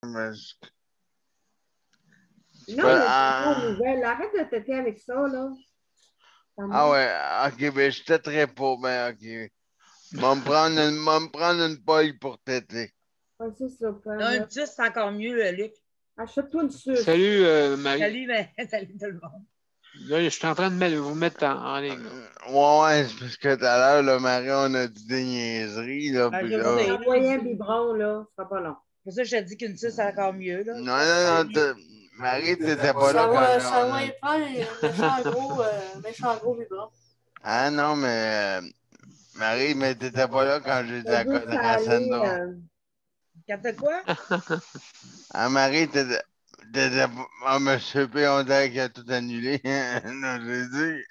mais Non, il y a des bonnes nouvelles. Arrête de têter avec ça, là. Ah ouais, ok, ben je têterai pas, ben ok. M'en me prendre une paille pour têter. Ouais, c'est ça. Un 10, c'est encore mieux, Luc. Achète-toi une suce. Salut, Marie. Salut, salut tout le monde. Là, je suis en train de vous mettre en ligne. Ouais, c'est parce que tout à l'heure, là, Marie, on a dit des niaiseries, là, puis Je là... vais envoyer un biberon, là. Ce sera pas long. C'est pour ça que je te dis qu'une 6, c'est encore mieux, là. Non, Marie, t'étais pas là quand... Ça va y prendre un méchant gros biberon. Ah non, mais... Marie, mais t'étais pas là quand j'ai dit la connerie à Sandra. Quand t'as quoi? Ah, Marie, t'étais pas... Ah, monsieur P, on dirait qu'il a tout annulé. Non, j'ai dit...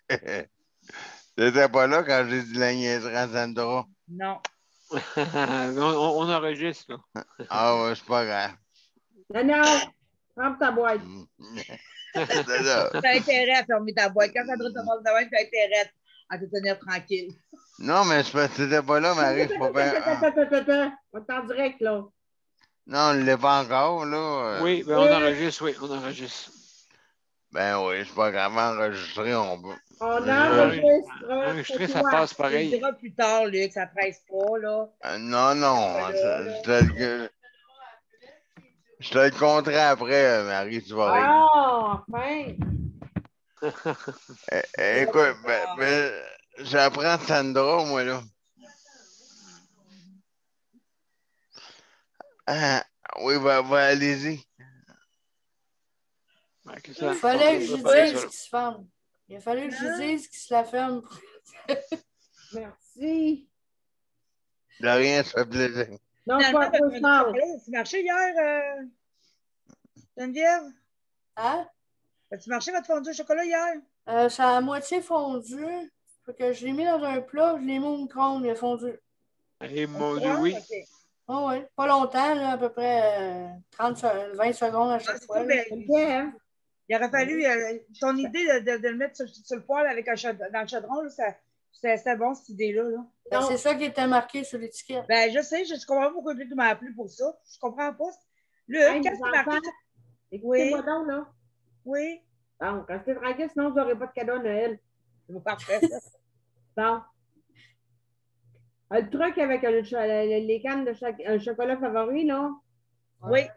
T'étais pas là quand j'ai dit la niaiserie à Sandra. Non. on enregistre, là. Ah ouais, c'est pas grave. Non, ferme ta boîte. T'as intérêt à fermer ta boîte. Quand Sandra te parle de même, t'as intérêt à te tenir tranquille. Non, mais c'est parce que t'étais pas là, Marie, c'est pas bien. On est en direct, là. Non, on ne l'est pas encore, là. Oui, ben on enregistre, oui, on enregistre. Ben oui, c'est pas grave, enregistrer, on peut. On enregistre. Enregistrer, ça passe pareil. Tu le diras plus tard, Luc, ça presse pas, là. Non, je te le compterai après, Marie, tu vas rire. Ah, enfin! Écoute, ben, j'apprends Sandra, moi, là. Ah, oui, ben, allez-y. Il fallait que je dise qu'il se ferme. Il a fallu que je dise qu'il se la ferme. Merci. De rien, ça fait plaisir. Non, pas as-tu marché hier, Geneviève? Hein? As-tu marché votre fondue au chocolat hier? Ça a à moitié fondu. Fait que je l'ai mis dans un plat, je l'ai mis au micro-ondes, il a fondu. Et mon Dieu, oui. Okay. Oh, oui, pas longtemps, là, à peu près 20 secondes à chaque fois. Il aurait fallu, ton idée de le mettre sur le poêle avec dans le chaudron, là, c'était bon, cette idée-là. Là. Ben, c'est ça qui était marqué sur l'étiquette. Ben, je sais, je comprends pas pourquoi tu m'as appelé pour ça. Je comprends pas. Là, qu'est-ce qui est marqué? Écoutez-moi donc, là. Oui. Bon, restez tranquille, sinon vous n'aurez pas de cadeau à Noël. C'est parfait, ça. Bon. Le truc avec les cannes de chocolat favori, là. Oui.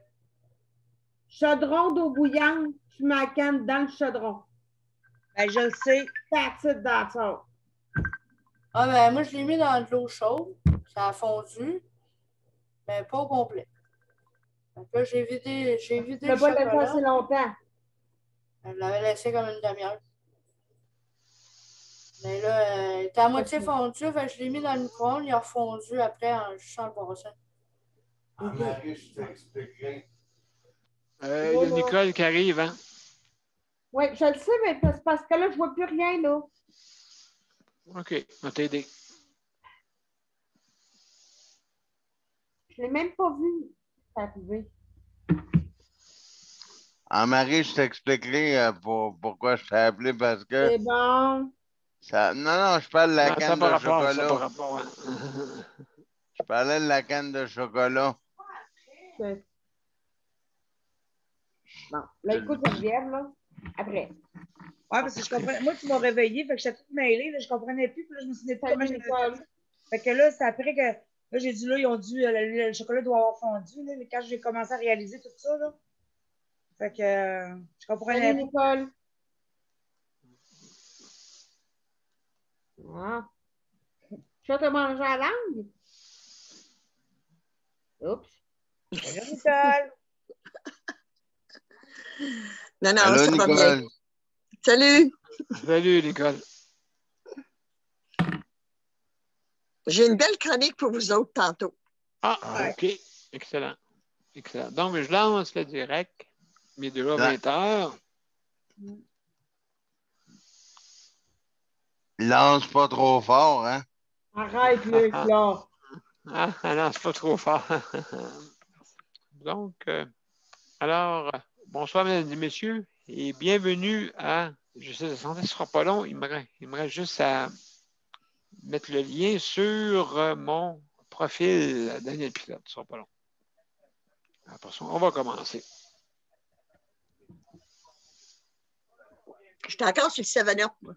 Chaudron d'eau bouillante, tu mets la canne dans le chaudron. Ben, je le sais. That's it, that's all. Ah, ben, moi, je l'ai mis dans de l'eau chaude. Ça a fondu, mais pas au complet. Donc là, j'ai vidé le chocolat. Tu pas laissé assez longtemps. Je l'avais laissé comme une demi-heure. Mais là, il était à moitié fondu, fait que je l'ai mis dans le micro-ondes, il a refondu après en juste en le passant. Ah, Marie, je t'expliquerai. Il y a Nicole qui arrive, hein? Oui, je le sais, mais c'est parce que là, je ne vois plus rien, là. OK, on va t'aider. Je ne l'ai même pas vu arriver. Ah, Marie, je t'expliquerai pourquoi je t'ai appelé, parce que... C'est bon. Non, je parle de la canne de chocolat. Ça pas rapport, hein. Je parlais de la canne de chocolat. Bon, là, écoute, Geneviève, là. Après. Ouais, parce que je comprends. Moi, tu m'as réveillée, fait que j'étais toute mêlée, là, je comprenais plus, puis là, je me souvenais plus comment j'étais. Fait que là, c'est après que. Là, j'ai dit, là, ils ont dû. Le chocolat doit avoir fondu, là, quand j'ai commencé à réaliser tout ça, là. Fait que. Je comprenais. Salut, Nicole. Ah. Tu vas te manger à la langue? Oups. Salut, Nicole. Non, allô, ça Nicole. va bien. Salut. Salut, Nicole. J'ai une belle chronique pour vous autres tantôt. Ah, OK. Excellent. Excellent. Donc, je lance le direct. Il est déjà 20 heures. Lance pas trop fort, hein? Arrête, Luc, là. Lance pas trop fort. Donc, alors, bonsoir, mesdames et messieurs, et bienvenue à Je sais, la santé ne sera pas long. Il me reste juste à mettre le lien sur mon profil Daniel Pilote. Ce ne sera pas long. Après ça, on va commencer. Je suis encore sur le 7-Up, moi.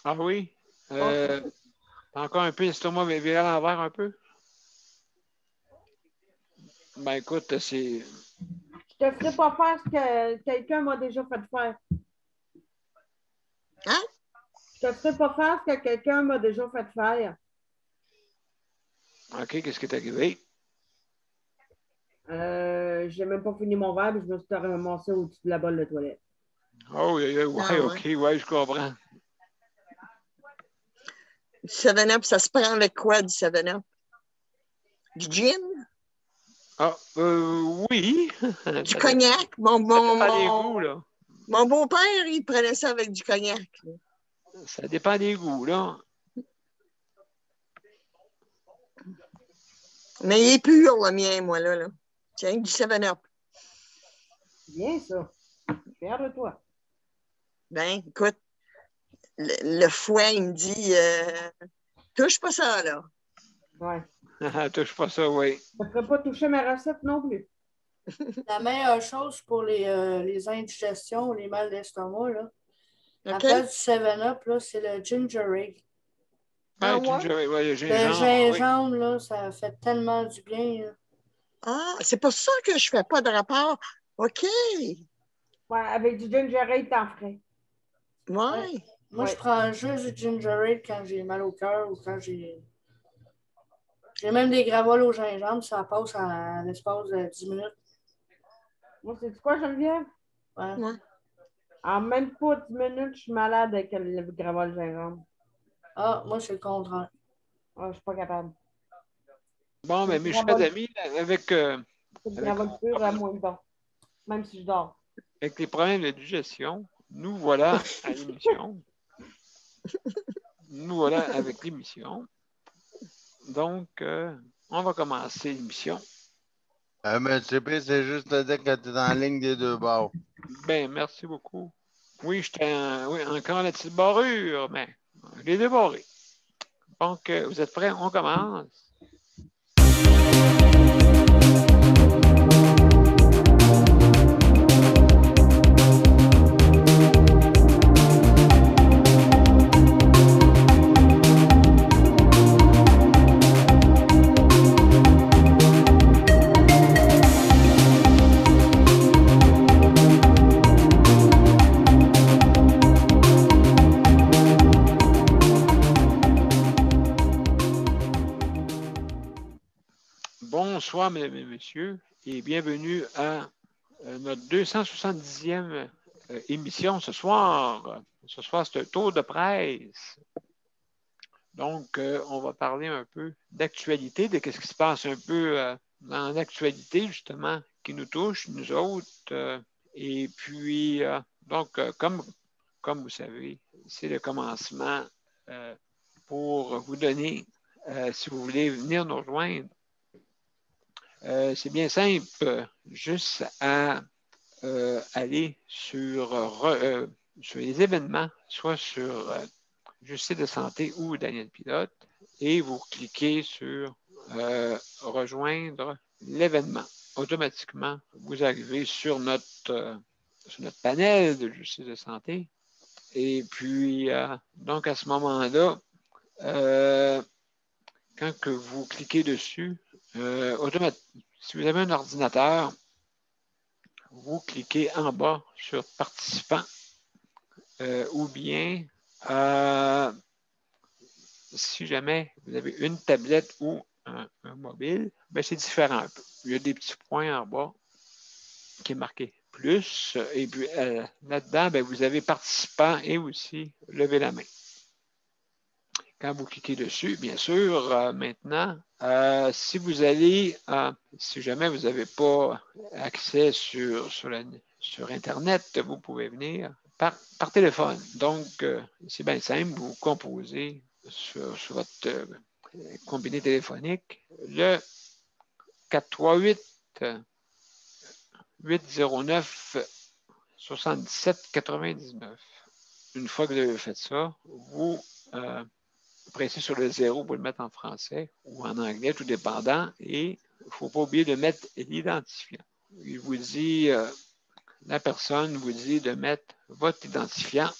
Ah oui? T'as encore un peu l'estomac viré à l'envers un peu? Ben écoute, c'est... Je te ferai pas faire ce que quelqu'un m'a déjà fait faire. Hein? Je te ferai pas faire ce que quelqu'un m'a déjà fait faire. OK, qu'est-ce qui est arrivé? J'ai même pas fini mon verre, puis je me suis ramassé au-dessus de la bolle de toilette. Oh, ouais, Ah, OK, ouais, je comprends. Du 7-Up, ça se prend avec quoi, du 7-Up? Du gin? Ah, oui. Du cognac? Ça dépend des goûts, là. Mon beau-père, il prenait ça avec du cognac. Là. Ça dépend des goûts, là. Mais il est pur, le mien, moi, là. Tiens, du 7-Up. Bien, ça. Je suis fière de toi. Ben, écoute, le foie, il me dit, touche pas ça, là. Ouais. Touche pas ça, oui. Je ne ferai pas toucher ma recette non plus. La meilleure chose pour les indigestions, les mal d'estomac, là, OK? après du 7-Up, là, c'est le ginger ale. Ah, Ouais, ouais? ouais, le Le gingembre, gingembre, là, ça fait tellement du bien. Là. Ah, c'est pour ça que je fais pas de rapport. OK. Ouais, avec du ginger ale, t'en ferais. Ouais. Moi, Ouais. je prends juste du ginger ale quand j'ai mal au cœur ou quand j'ai... J'ai même des gravoles au gingembre, ça passe en l'espace de 10 minutes. Moi, c'est quoi, Geneviève? Ouais. Ouais. En même pas 10 minutes, je suis malade avec le gravol gingembre. Ah, moi, c'est le contraire. Ah, je suis pas capable. Bon, mais mes chers amis, avec, C'est le gravol pur à moins bon. Même si je dors. avec les problèmes de digestion, nous voilà à l'émission. Nous voilà avec l'émission. Donc, on va commencer l'émission. Mais CP, c'est juste à dire que tu es en ligne des deux bords. Ben, merci beaucoup. Oui, oui, encore la petite barrure, mais les deux barrés. Donc, vous êtes prêts? On commence. Bonsoir, mesdames et messieurs, et bienvenue à notre 270e émission ce soir. Ce soir, c'est un tour de presse. Donc, on va parler un peu d'actualité, de ce qui se passe un peu dans l'actualité, justement, qui nous touche, nous autres. Et puis, donc, comme vous savez, c'est le commencement pour vous donner, si vous voulez venir nous rejoindre. C'est bien simple, juste à aller sur les événements, soit sur Justice de santé ou Daniel Pilote, et vous cliquez sur rejoindre l'événement. Automatiquement, vous arrivez sur notre panel de Justice de santé. Et puis, donc à ce moment-là, quand que vous cliquez dessus, si vous avez un ordinateur, vous cliquez en bas sur participants ou bien si jamais vous avez une tablette ou un mobile, ben c'est différent un peu. Il y a des petits points en bas qui est marqué plus et puis là-dedans, ben, vous avez participants et aussi lever la main. Quand vous cliquez dessus, bien sûr, maintenant, si vous allez, si jamais vous n'avez pas accès sur Internet, vous pouvez venir par téléphone. Donc, c'est bien simple, vous composez sur votre combiné téléphonique le 438 809 77 99. Une fois que vous avez fait ça, vous pressez sur le 0 pour le mettre en français ou en anglais, tout dépendant, et il ne faut pas oublier de mettre l'identifiant. Il vous dit, la personne vous dit de mettre votre identifiant.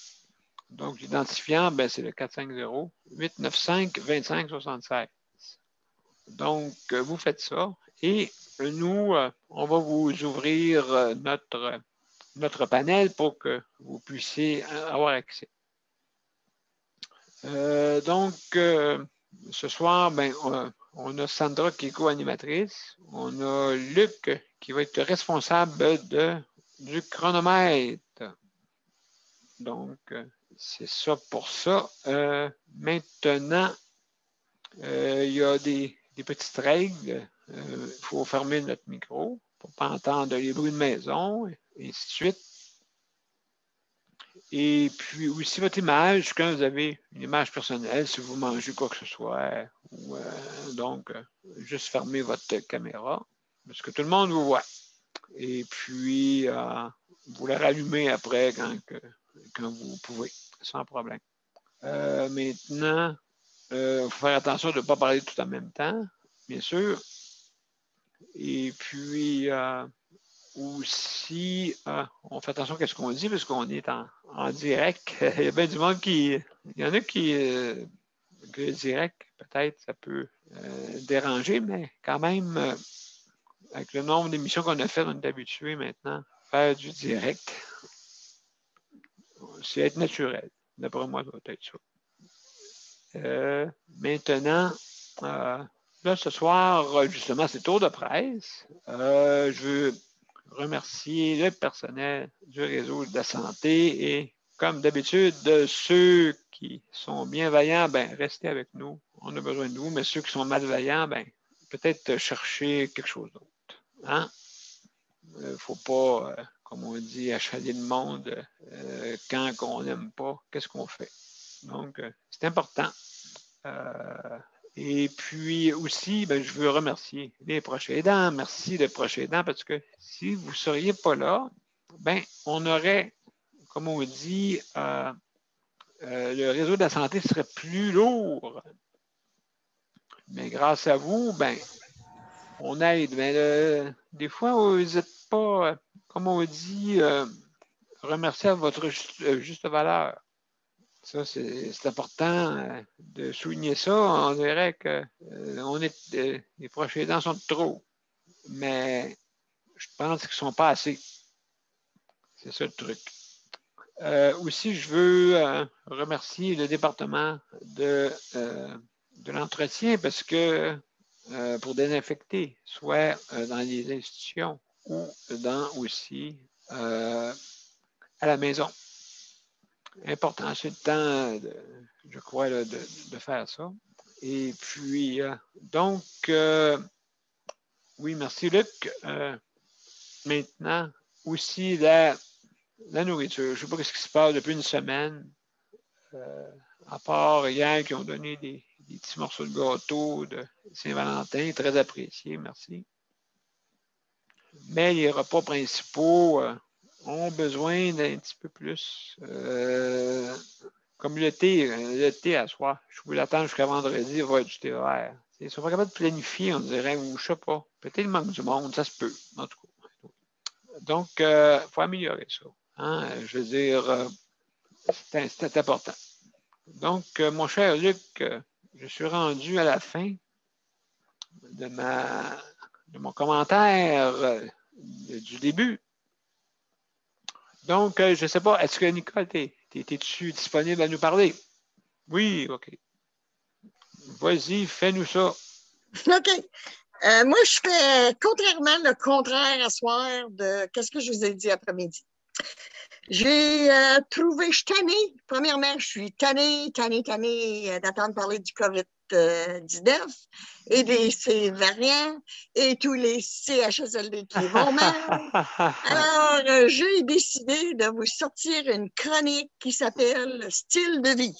Donc, l'identifiant, ben, c'est le 450-895-2576. Donc, vous faites ça et nous, on va vous ouvrir notre panel pour que vous puissiez avoir accès. Donc, ce soir, ben, on a Sandra qui est co-animatrice. On a Luc qui va être responsable du chronomètre. Donc, c'est ça pour ça. Maintenant, il y a des petites règles. Il faut fermer notre micro pour ne pas entendre les bruits de maison, et ainsi de suite. Et puis aussi votre image, quand vous avez une image personnelle, si vous mangez quoi que ce soit, ou, donc juste fermez votre caméra, parce que tout le monde vous voit. Et puis, vous la rallumez après quand vous pouvez, sans problème. Maintenant, il faut faire attention de ne pas parler tout en même temps, bien sûr. Et puis, aussi, on fait attention à ce qu'on dit parce qu'on est en direct. Il y a bien du monde il y en a qui, que le direct, peut-être, ça peut déranger, mais quand même, avec le nombre d'émissions qu'on a fait, on est habitué maintenant à faire du direct. C'est être naturel. D'après moi, ça va être ça. Maintenant, là, ce soir, justement, c'est tour de presse. Je veux remercier le personnel du réseau de la santé et, comme d'habitude, ceux qui sont bienveillants, ben, restez avec nous. On a besoin de vous, mais ceux qui sont malveillants, ben, peut-être chercher quelque chose d'autre. Hein? Il ne faut pas, comme on dit, achaler le monde quand on n'aime pas. Qu'est-ce qu'on fait? Donc, c'est important. Et puis aussi, ben, je veux remercier les proches aidants. Merci les proches aidants parce que si vous ne seriez pas là, ben, on aurait, comme on dit, le réseau de la santé serait plus lourd. Mais grâce à vous, ben, on aide. Mais des fois, vous n'êtes pas, comme on dit, remercié à votre juste valeur. Ça, c'est important de souligner ça. On dirait que les proches aidants sont trop. Mais je pense qu'ils ne sont pas assez. C'est ça le truc. Aussi, je veux remercier le département de l'entretien parce que pour désinfecter, soit dans les institutions ou aussi à la maison. Important, c'est le temps, je crois, là, de faire ça. Et puis, donc, oui, merci Luc. Maintenant, aussi la nourriture. Je ne sais pas ce qui se passe depuis une semaine, à part hier qui ont donné des petits morceaux de gâteau de Saint-Valentin, très appréciés, merci. Mais les repas principaux ont besoin d'un petit peu plus. Comme le thé à soir. Je voulais l'attendre jusqu'à vendredi, il va être du thé vert. Ils ne sont pas capables de planifier, on dirait, ou je ne sais pas. Peut-être il manque du monde, ça se peut, en tout cas. Donc, il faut améliorer ça. Hein? Je veux dire, c'est important. Donc, mon cher Luc, je suis rendu à la fin de mon commentaire du début. Donc, je ne sais pas, est-ce que Nicole, es-tu disponible à nous parler? Oui, OK. Vas-y, fais-nous ça. OK. Moi, je fais contrairement le contraire à soir de ce que je vous ai dit après-midi. J'ai trouvé, je suis tannée. Premièrement, je suis tannée d'attendre parler du COVID-19 et ses variants et tous les CHSLD qui vont mal. Alors, j'ai décidé de vous sortir une chronique qui s'appelle « Style de vie ».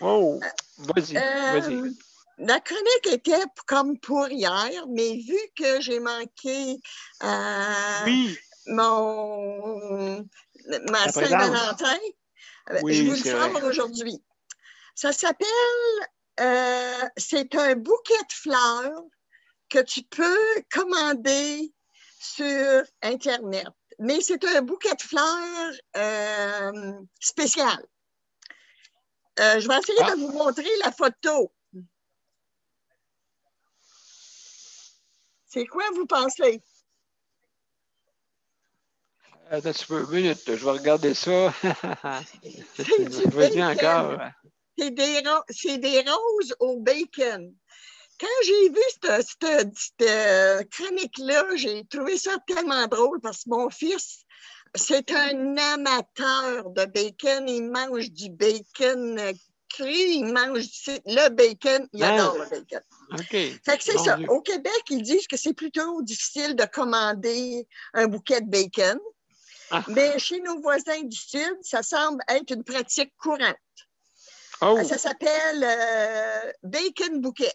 Oh, vas-y. La chronique était comme pour hier, mais vu que j'ai manqué ma Saint-Valentin, je vous le sors aujourd'hui. Ça s'appelle « C'est un bouquet de fleurs que tu peux commander sur Internet. Mais c'est un bouquet de fleurs spécial. Je vais essayer de vous montrer la photo. C'est quoi, vous pensez? Attends, tu peux, une minute, je vais regarder ça. Vas-y encore. C'est des roses au bacon. Quand j'ai vu cette chronique-là, j'ai trouvé ça tellement drôle parce que mon fils, c'est un amateur de bacon. Il mange du bacon cru, il mange le bacon, il adore le bacon. OK. Fait que c'est ça. Au Québec, ils disent que c'est plutôt difficile de commander un bouquet de bacon. Mais chez nos voisins du Sud, ça semble être une pratique courante. Oh. Ça s'appelle Bacon Bouquet.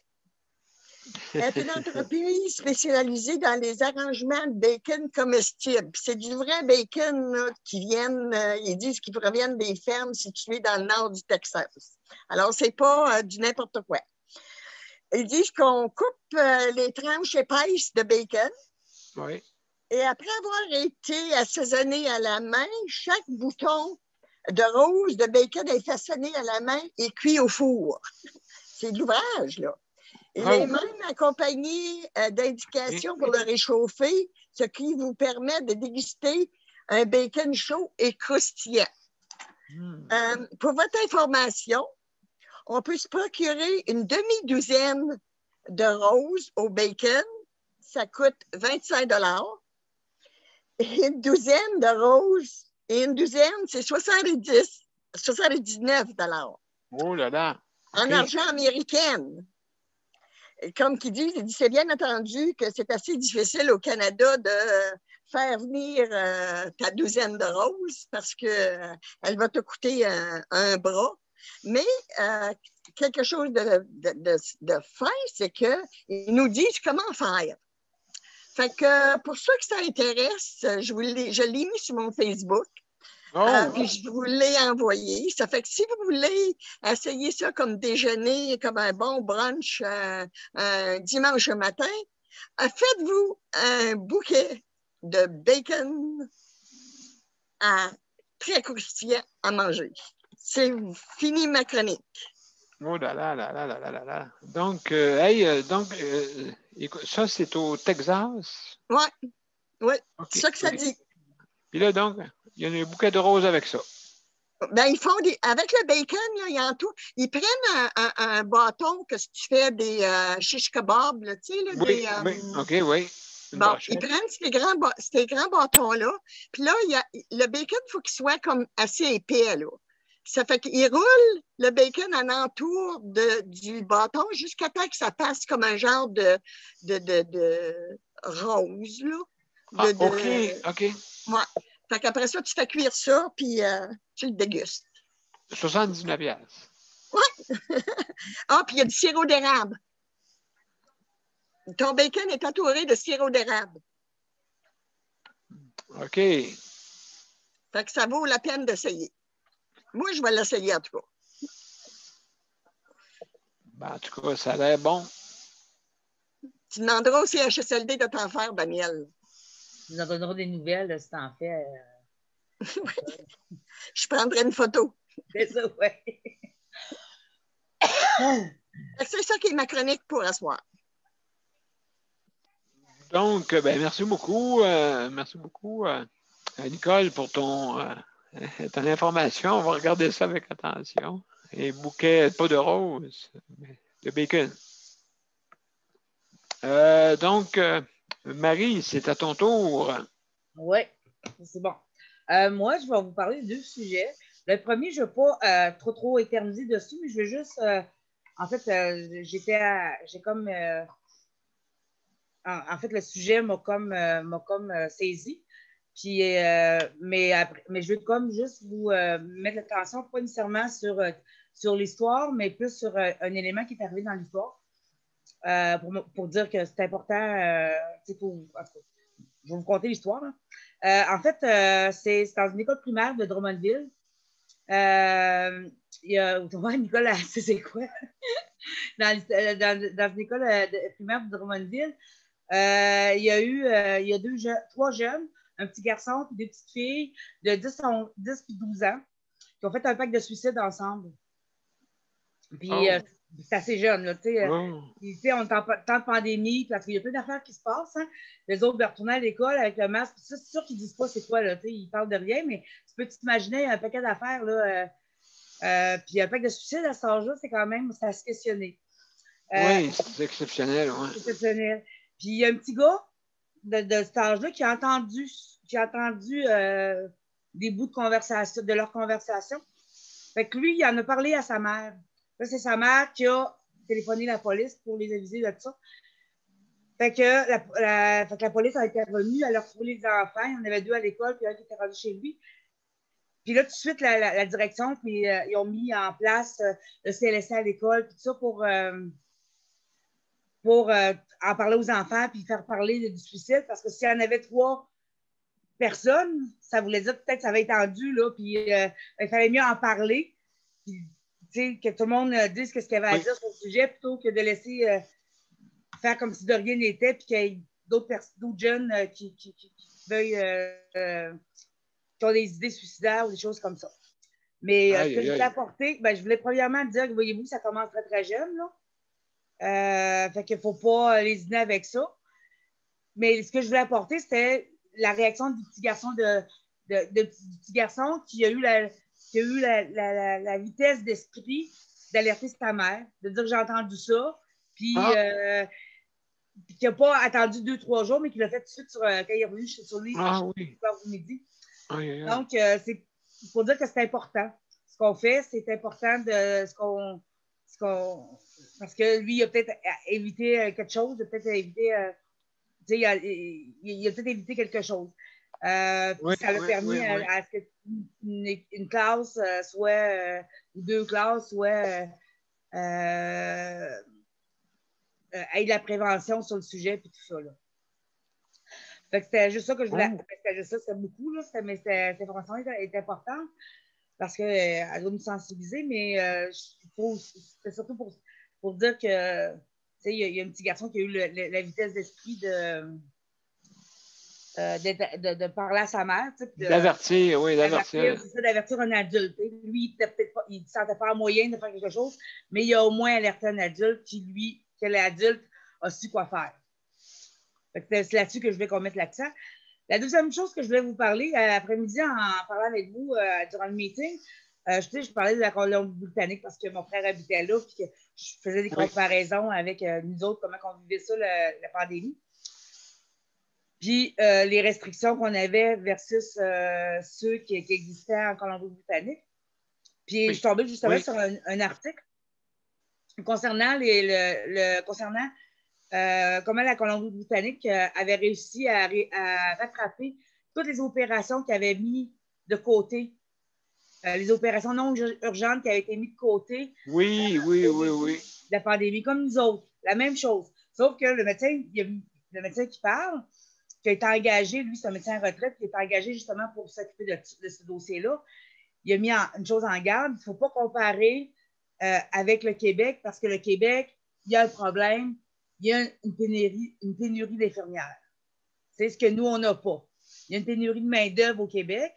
C'est une entreprise spécialisée dans les arrangements de bacon comestibles. C'est du vrai bacon là, ils disent qu'ils proviennent des fermes situées dans le nord du Texas. Alors, c'est pas du n'importe quoi. Ils disent qu'on coupe les tranches épaisses de bacon. Oui. Et après avoir été assaisonné à la main, chaque bouton de rose de bacon est façonné à la main et cuit au four. C'est de l'ouvrage, là. Il est même accompagné d'indications pour le réchauffer, ce qui vous permet de déguster un bacon chaud et croustillant. Pour votre information, on peut se procurer une demi-douzaine de roses au bacon. Ça coûte 25 $. Et une douzaine de roses, et une douzaine, c'est 79 $. Oh là là! En argent américain. Comme qui dit, c'est bien entendu que c'est assez difficile au Canada de faire venir ta douzaine de roses parce qu'elle va te coûter un bras. Mais quelque chose de fin, c'est qu'ils nous disent comment faire. Fait que pour ceux que ça intéresse, je l'ai mis sur mon Facebook. Puis je vous l'ai envoyé. Ça fait que si vous voulez essayer ça comme déjeuner, comme un bon brunch un dimanche matin, faites-vous un bouquet de bacon très croustillant à manger. C'est fini ma chronique. Oh là là là là là là là. Donc, ça, c'est au Texas? Oui, Okay. c'est ça que ça dit. Puis là, donc, il y a un bouquet de roses avec ça. Ben, ils font avec le bacon, là, il y en tout. Ils prennent un bâton que si tu fais des shish kebabs, tu sais, là, oui, oui, OK, oui. Bon, ils prennent ces grands bâtons-là. Puis là, le bacon, il faut qu'il soit comme assez épais, là. Ça fait qu'ils roulent le bacon en entour du bâton jusqu'à temps que ça passe comme un genre de rose, là. OK. Ouais. Fait qu'après ça, tu fais cuire ça, puis tu le dégustes. 79 $. Oui. Ah, puis il y a du sirop d'érable. Ton bacon est entouré de sirop d'érable. OK. Fait que ça vaut la peine d'essayer. Moi, je vais l'essayer en tout cas. Ben, en tout cas, ça a l'air bon. Tu demanderas aussi à HSLD de t'en faire, Daniel. Tu nous en donneras des nouvelles si t'en fais. Je prendrai une photo. C'est ça, oui. C'est ça qui est ma chronique pour ce soir. Donc, ben, merci beaucoup. Nicole, pour ton information. On va regarder ça avec attention. Et bouquet, pas de rose, mais de bacon. Donc, Marie, c'est à ton tour. Oui, c'est bon. Moi, je vais vous parler de 2 sujets. Le premier, je ne vais pas trop éterniser dessus, mais je vais juste. En fait, j'ai comme. En fait, le sujet m'a comme saisi. Puis, mais je veux comme juste vous mettre l'attention, pas nécessairement sur l'histoire, mais plus sur un élément qui est arrivé dans l'histoire. Pour dire que c'est important. En tout cas, je vais vous conter l'histoire. En fait, c'est dans une école primaire de Drummondville. Il y a, Nicolas, c'est quoi? dans une école primaire de Drummondville. Il y a trois jeunes, un petit garçon et deux petites filles de 10 et 12 ans qui ont fait un pacte de suicide ensemble. Puis c'est assez jeune, là, tu sais. On est en temps de pandémie, parce qu'il y a plein d'affaires qui se passent. Hein. Les autres retourner à l'école avec le masque. C'est sûr qu'ils ne disent pas c'est quoi, là, tu sais. Ils parlent de rien, mais tu peux t'imaginer un paquet d'affaires, là. Puis un pacte de suicide à cet âge-là, c'est quand même, c'est à se questionner. Oui, c'est exceptionnel, oui. C'est exceptionnel. Puis il y a un petit gars de cet âge-là qui a entendu des bouts de leur conversation. Fait que lui, il en a parlé à sa mère. Là, c'est sa mère qui a téléphoné la police pour les aviser de ça. Fait que la police a été revenue, elle a retrouvé les enfants. Il y en avait deux à l'école, puis un qui était rendu chez lui. Puis là, tout de suite, la direction, puis ils ont mis en place le CLSC à l'école, puis tout ça pour en parler aux enfants, puis faire parler du suicide, parce que s'il y en avait 3 personnes, ça voulait dire peut-être que ça avait étendu, là, puis il fallait mieux en parler, puis que tout le monde dise ce qu'il y avait à dire sur le sujet, plutôt que de laisser faire comme si de rien n'était, puis qu'il y ait d'autres jeunes qui veuillent, qui ont des idées suicidaires ou des choses comme ça. Mais ce que je voulais apporter, je voulais premièrement dire que, voyez-vous, ça commence très, très jeune, là. Fait qu'il ne faut pas lésiner avec ça. Mais ce que je voulais apporter, c'était la réaction du petit garçon du petit garçon qui a eu la vitesse d'esprit d'alerter sa mère, de dire que j'ai entendu ça, puis qui n'a pas attendu 2-3 jours, mais qui l'a fait tout de suite quand il est revenu sur lui midi. Donc, c'est pour dire que c'est important. Ce qu'on fait, c'est important de parce que lui, il a peut-être évité quelque chose, il a peut-être évité quelque chose. Ça l'a permis à ce qu'une classe soit, ou 2 classes soit ait de la prévention sur le sujet, puis tout ça, là. Fait que c'était juste ça que je voulais. C'était juste ça, c'était beaucoup, là, mais cette information est importante parce qu'elle doit nous sensibiliser, mais c'est surtout pour dire que il y a un petit garçon qui a eu la vitesse d'esprit de parler à sa mère. D'avertir, oui, d'avertir. C'est ça, d'avertir un adulte. Lui, il ne sentait pas moyen de faire quelque chose, mais il a au moins alerté un adulte que l'adulte a su quoi faire. C'est là-dessus que je voulais qu'on mette l'accent. La deuxième chose que je voulais vous parler, l'après-midi, en parlant avec vous durant le meeting, je parlais de la Colombie-Britannique parce que mon frère habitait là et que je faisais des comparaisons avec nous autres, comment on vivait ça, la pandémie. Puis les restrictions qu'on avait versus ceux qui existaient en Colombie-Britannique. Puis je suis tombée justement sur un article concernant comment la Colombie-Britannique avait réussi à rattraper toutes les opérations qu'ils avaient mis de côté, les opérations non urgentes qui avaient été mises de côté. Oui. La pandémie, comme nous autres, la même chose. Sauf que le médecin qui parle, qui a été engagé, lui, c'est un médecin en retraite, qui est engagé justement pour s'occuper de ce dossier-là, il a mis une chose en garde, il ne faut pas comparer avec le Québec, parce que le Québec, il y a un problème. Il y a une pénurie d'infirmières. C'est ce que nous, on n'a pas. Il y a une pénurie de main-d'œuvre au Québec,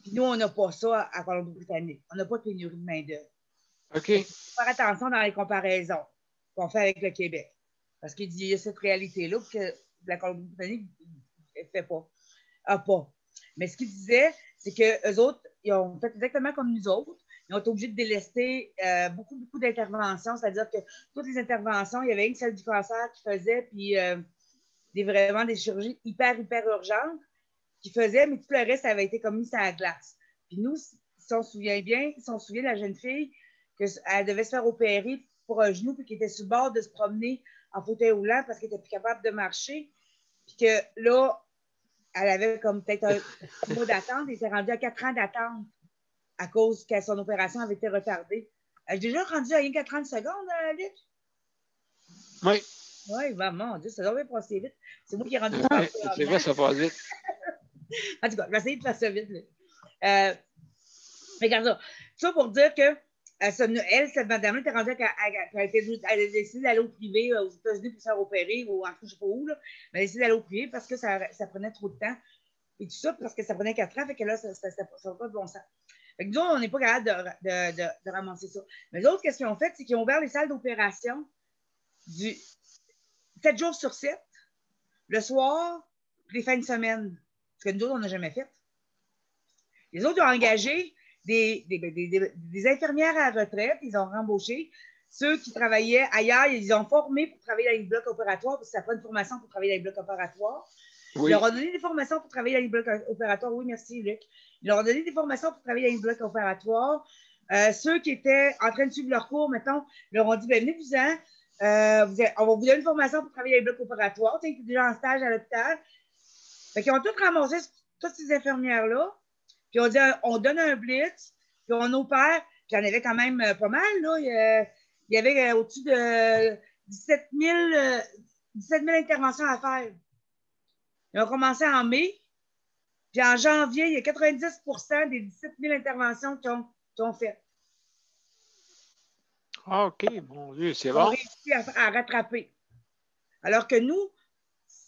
puis nous, on n'a pas ça à Colombie-Britannique. On n'a pas de pénurie de main-d'œuvre. OK. Il faut faire attention dans les comparaisons qu'on fait avec le Québec. Parce qu'il y a cette réalité-là que la Colombie-Britannique ne fait pas. Mais ce qu'il disait, c'est qu'eux autres, ils ont fait exactement comme nous autres. Ils ont été obligés de délester beaucoup d'interventions, c'est-à-dire que toutes les interventions, il y avait une celle du cancer qui faisait, puis vraiment des chirurgies hyper urgentes qui faisaient, mais tout le reste avait été comme mis sur la glace. Puis nous, si on se souvient bien, si on se souvient de la jeune fille, qu'elle devait se faire opérer pour un genou, puis qu'elle était sur le bord de se promener en fauteuil roulant parce qu'elle n'était plus capable de marcher, puis que là, elle avait comme peut-être un mois d'attente, elle s'est rendue à 4 ans d'attente à cause que son opération avait été retardée. J'ai déjà rendu à 30 secondes, Luc? Oui. Oui, mon Dieu, ça doit bien passer vite. C'est moi qui ai rendu c'est vrai, ça passe vite. En tout cas, je vais essayer de faire ça vite. Regarde ça. Ça pour dire que cette madame-là était rendue elle a décidé d'aller au privé aux États-Unis pour se faire opérer, ou en tout cas, je ne sais pas où, là. Mais elle a décidé d'aller au privé parce que ça prenait trop de temps. Et tout ça, parce que ça prenait 4 ans, fait que là, ça n'a pas de bon sens. Fait que nous, on n'est pas capable de ramasser ça. Mais l'autre, qu'est-ce qu'ils ont fait, c'est qu'ils ont ouvert les salles d'opération 7 jours sur 7, le soir, les fins de semaine. Ce que nous autres, on n'a jamais fait. Les autres, ils ont engagé des infirmières à la retraite, ils ont rembauché. Ceux qui travaillaient ailleurs, ils ont formé pour travailler dans les blocs opératoires, parce que ça prend une formation pour travailler dans les blocs opératoires. Oui. Ils leur ont donné des formations pour travailler dans les blocs opératoires. Oui, merci, Luc. Ils leur ont donné des formations pour travailler dans les blocs opératoires. Ceux qui étaient en train de suivre leur cours, mettons, leur ont dit, ben, venez-vous-en. On va vous donner une formation pour travailler dans les blocs opératoires. Tu sais, déjà en stage à l'hôpital. Fait qu'ils ont tous ramassé toutes ces infirmières-là. Puis on dit, on donne un blitz, puis on opère. Puis il y en avait quand même pas mal, là. Il y avait au-dessus de 17 000 interventions à faire. Ils ont commencé en mai. Puis en janvier, il y a 90 des 17 000 interventions qui ont fait. Ah, OK, mon Dieu, c'est bon. Ils ont réussi à rattraper. Alors que nous,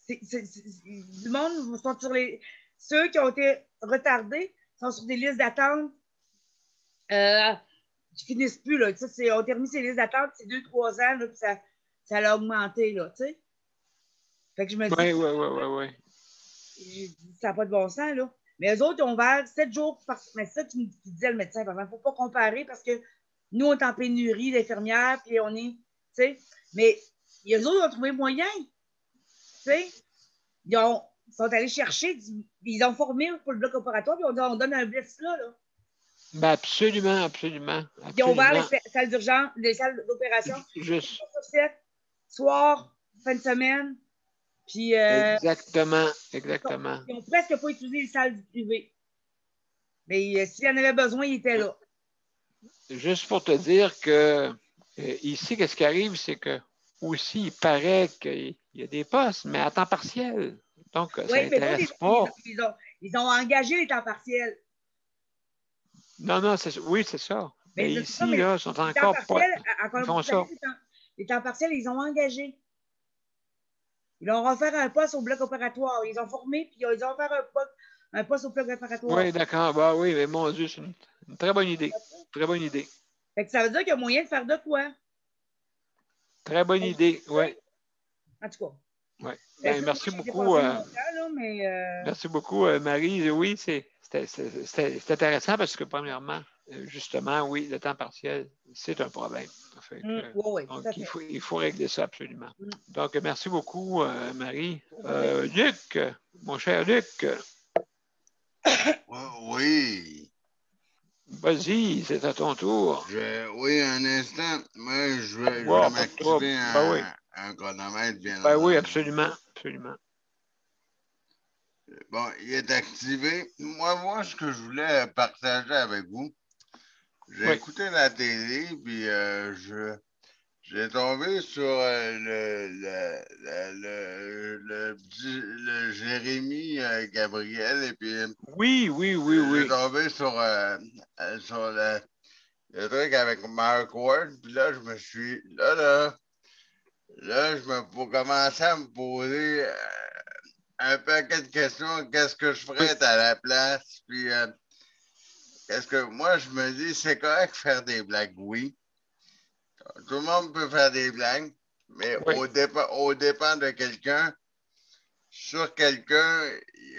du monde sont sur les. Ceux qui ont été retardés sont sur des listes d'attente qui finissent plus. Là. On termine ces listes d'attente, c'est 2-3 ans, là, puis ça a augmenté. Là, tu sais. Fait que je me dis. Oui. Ça n'a pas de bon sens, là. Mais eux autres, ils ont ouvert 7 jours par semaine. C'est ça qui disait le médecin. Il ne faut pas comparer parce que nous, on est en pénurie d'infirmières, puis on est. Tu sais. Mais eux autres, ils ont trouvé moyen. Tu sais. Ils sont allés chercher, ils ont formé pour le bloc opératoire, puis on donne un blitz là. Ben absolument. Ils ont ouvert les salles d'urgence, les salles d'opération. Juste. Soir, fin de semaine. Puis, exactement. Ils n'ont presque pas utilisé les salles du privé. Mais s'il y en avait besoin, ils étaient là. Juste pour te dire que ici, qu'est-ce qui arrive, c'est que aussi, il paraît qu'il y a des postes, mais à temps partiel. Donc, ça n'intéresse pas. Ils ont engagé les temps partiels. Non, oui, c'est ça. Mais ici, ça, là, ils sont encore pas. Ils font ça. Les temps partiels, ils ont engagé. Ils leur ont offert un poste au bloc opératoire. Ils ont formé, puis ils ont offert un poste au bloc opératoire. Oui, d'accord. Bah oui, mais mon Dieu, c'est une très bonne idée. Très bonne idée. Fait que ça veut dire qu'il y a moyen de faire de quoi? Très bonne idée, oui. En tout cas. Oui. Ben, merci beaucoup. Merci beaucoup, Marie. Oui, c'est intéressant parce que, premièrement, justement, oui, le temps partiel, c'est un problème. Donc, il faut régler ça absolument. Donc, merci beaucoup, Marie. Luc, mon cher Luc. Oui. Vas-y, c'est à ton tour. Oui, un instant. Moi, je vais m'activer un chronomètre bien Ben oui, absolument. Bon, il est activé. Moi, ce que je voulais partager avec vous, j'ai écouté la télé, puis j'ai tombé sur le Jérémy Gabriel, et puis oui. J'ai tombé sur le truc avec Mark Ward, puis là, je me suis... Là, commencer à me poser un paquet de questions. Qu'est-ce que je ferais à la place? Puis, qu'est-ce que... Moi, je me dis, c'est correct faire des blagues, oui. Tout le monde peut faire des blagues, mais au dépend de quelqu'un. Sur quelqu'un,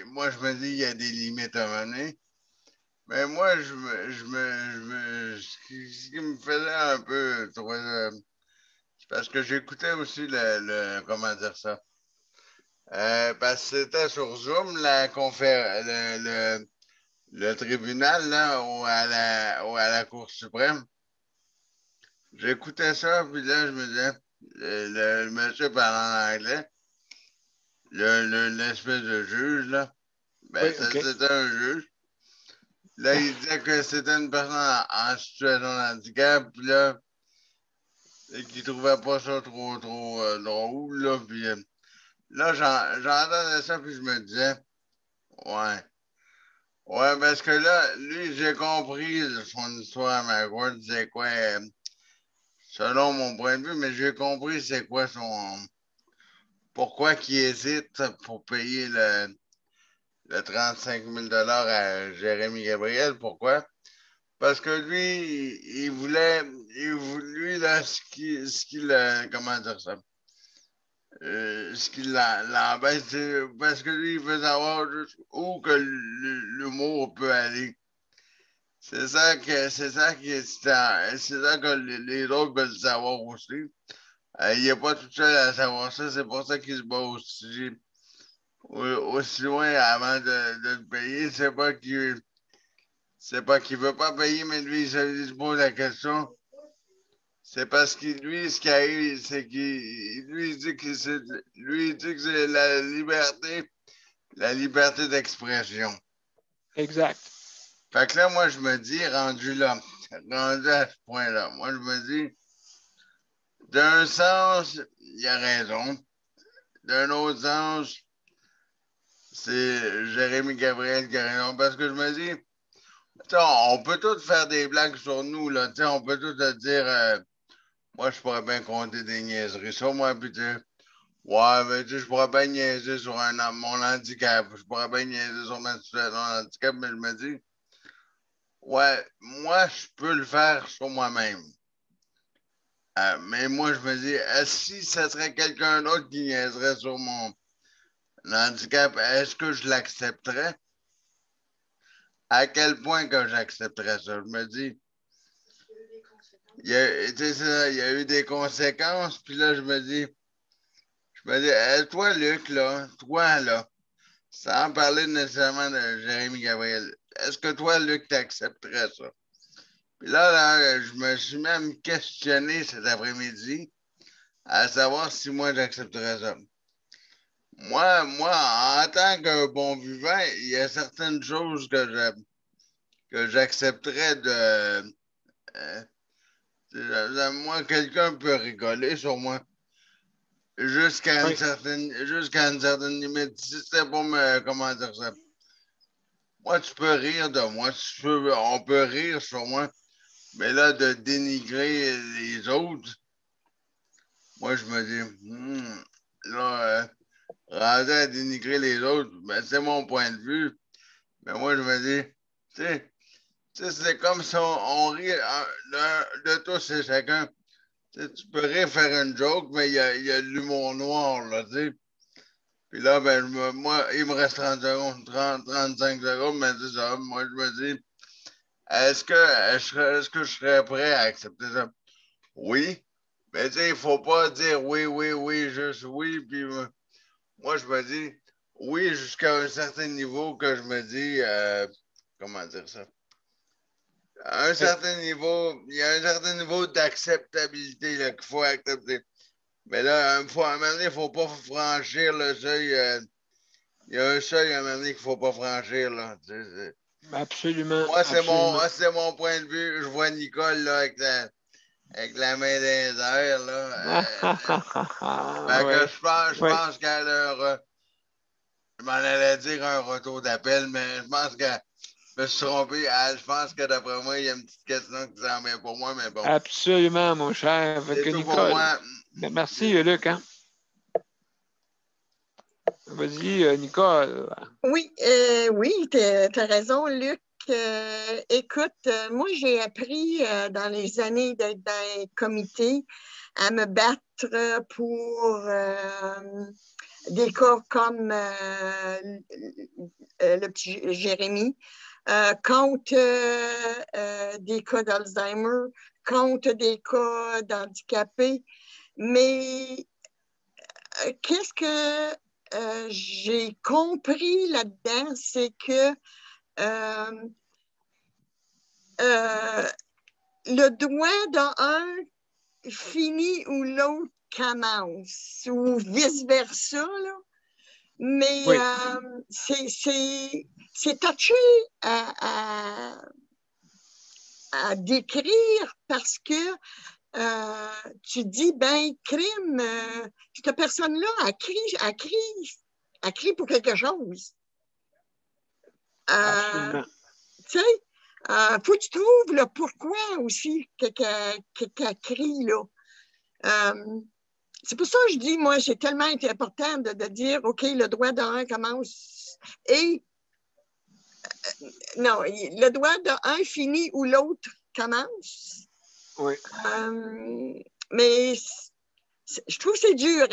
moi, je me dis, il y a des limites à mener. Mais moi, ce qui me faisait un peu trouver... c'est parce que j'écoutais aussi comment dire ça? Parce que c'était sur Zoom, le tribunal, là, à la Cour suprême. J'écoutais ça, puis là, je me disais, le monsieur parlant en anglais, l'espèce de juge, là, c'était un juge. Là, il disait que c'était une personne en situation de handicap, puis là, qui trouvait pas ça trop drôle, là, puis là, j'entendais ça, puis je me disais, Ouais, parce que là, lui, j'ai compris son histoire à McGuire, c'est quoi, selon mon point de vue, mais j'ai compris c'est quoi pourquoi qu'il hésite pour payer le 35 000 à Jérémy Gabriel. Pourquoi? Parce que lui, lui, là, comment dire ça? Ce qui l'embête, c'est parce que lui, il veut savoir où que l'humour peut aller. C'est ça qui est excitant. C'est ça que les autres veulent savoir aussi. Il n'est pas tout seul à savoir ça, c'est pour ça qu'il se bat aussi loin avant de le payer. C'est pas qu'il veut pas payer, mais lui, il se pose la question. C'est parce que lui, ce qui arrive, c'est qu'il lui, il dit que c'est la liberté d'expression. Exact. Fait que là, moi, je me dis, rendu à ce point-là, moi, je me dis, d'un sens, il a raison. D'un autre sens, c'est Jérémy Gabriel qui a raison. Parce que je me dis, on peut tous faire des blagues sur nous, là. On peut tous te dire, moi, je pourrais bien compter des niaiseries sur moi, puis ouais, mais je pourrais bien niaiser sur mon handicap. Je pourrais bien niaiser sur ma situation de handicap, mais je me dis, ouais, moi, je peux le faire sur moi-même. Mais moi, je me dis, si ce serait quelqu'un d'autre qui niaiserait sur mon handicap, est-ce que je l'accepterais? À quel point que j'accepterais ça? Je me dis, il y a eu des conséquences, puis là, je me dis, toi, Luc, là, sans parler nécessairement de Jérémy Gabriel, est-ce que toi, Luc, t'accepterais ça? Puis là, je me suis même questionné cet après-midi à savoir si moi, j'accepterais ça. Moi, en tant qu'un bon vivant, il y a certaines choses que j'accepterais de. Moi, quelqu'un peut rigoler sur moi jusqu'à une certaine limite. Si c'est pour me. Comment dire ça? Moi, tu peux rire de moi. On peut rire sur moi. Mais là, de dénigrer les autres, moi, je me dis, là, rendu à dénigrer les autres, ben, c'est mon point de vue. Mais moi, je me dis, tu sais, c'est comme si on rit de tous et chacun. Tu peux rire faire une joke, mais il y a de l'humour noir, là, tu sais. Puis là, ben, moi, il me reste 30 secondes, 35 secondes, mais c'est ça. Moi, je me dis, est-ce que je serais prêt à accepter ça? Oui. Mais tu sais, il ne faut pas dire oui, oui, oui, juste oui. Puis moi, je me dis oui jusqu'à un certain niveau que je me dis, comment dire ça? À un certain niveau, il y a un certain niveau d'acceptabilité qu'il faut accepter. Mais là, à un moment donné, il ne faut pas franchir le seuil. Il y a un seuil à un moment donné qu'il ne faut pas franchir. Là. Absolument. Moi, absolument. c'est mon point de vue. Je vois Nicole là, avec la main dans les airs. Là, ouais. je pense qu'elle a je m'en allais dire un retour d'appel, mais je pense que je me suis trompé. Je pense que d'après moi, il y a une petite question qui s'en vient pour moi, mais bon. Absolument, mon cher. C'est tout Nicole. pour moi. Merci, Luc. Hein? Vas-y, Nicole. Oui, oui, tu as raison, Luc. Écoute, moi, j'ai appris dans les années d'être dans un comité à me battre pour des cas comme le petit Jérémy, contre des cas d'Alzheimer, contre des cas d'handicapés. Mais qu'est-ce que j'ai compris là-dedans, c'est que le doigt d'un finit où l'autre commence, ou vice-versa, là. Mais oui. c'est touché à décrire parce que tu dis, ben, crime, cette personne-là a crié pour quelque chose. Absolument. Tu sais, faut que tu trouves le pourquoi aussi qu'elle crie, là. C'est pour ça que je dis, moi, c'est tellement important de dire, OK, le droit de un commence et non, le droit de un finit où l'autre commence. Oui. Mais je trouve que c'est dur.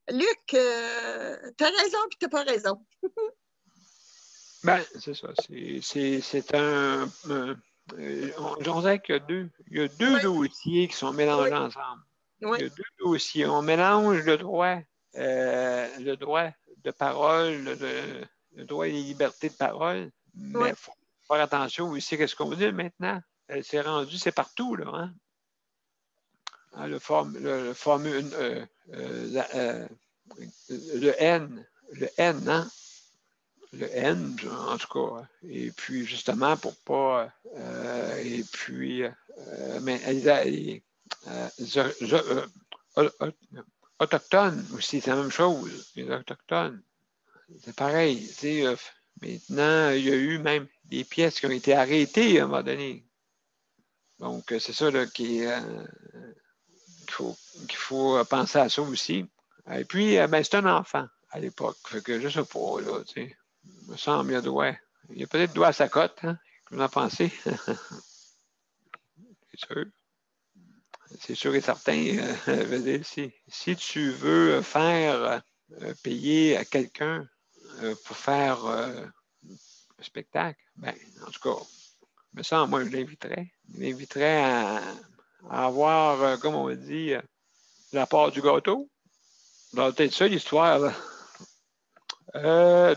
Luc, tu as raison puis tu n'as pas raison. Ben, c'est ça. C'est un. On dirait qu'il y a deux Oui. dossiers qui sont mélangés ensemble. Oui. Il y a deux dossiers. On mélange le droit de parole, le droit et les libertés de parole, mais il faut faire attention aussi à ce qu'on dit maintenant. C'est rendu, c'est partout, là. Hein? Le N, hein? Le N, en tout cas. Et puis, justement, pour pas. Et puis, mais autochtones aussi, c'est la même chose. Les autochtones, c'est pareil. Maintenant, il y a eu même des pièces qui ont été arrêtées à un moment donné. Donc, c'est ça là, qu'il faut penser à ça aussi. Et puis, ben, c'est un enfant à l'époque. Fait que je sais pas, là, tu sais. Il me semble, il y a peut-être doigt à sa cote, hein? Vous en pensez? C'est sûr. C'est sûr et certain. Si tu veux faire payer à quelqu'un pour faire un spectacle, ben, en tout cas, me semble, moi, je l'inviterais. Je l'inviterais à avoir, comme on dit, la part du gâteau. C'est peut-être ça l'histoire.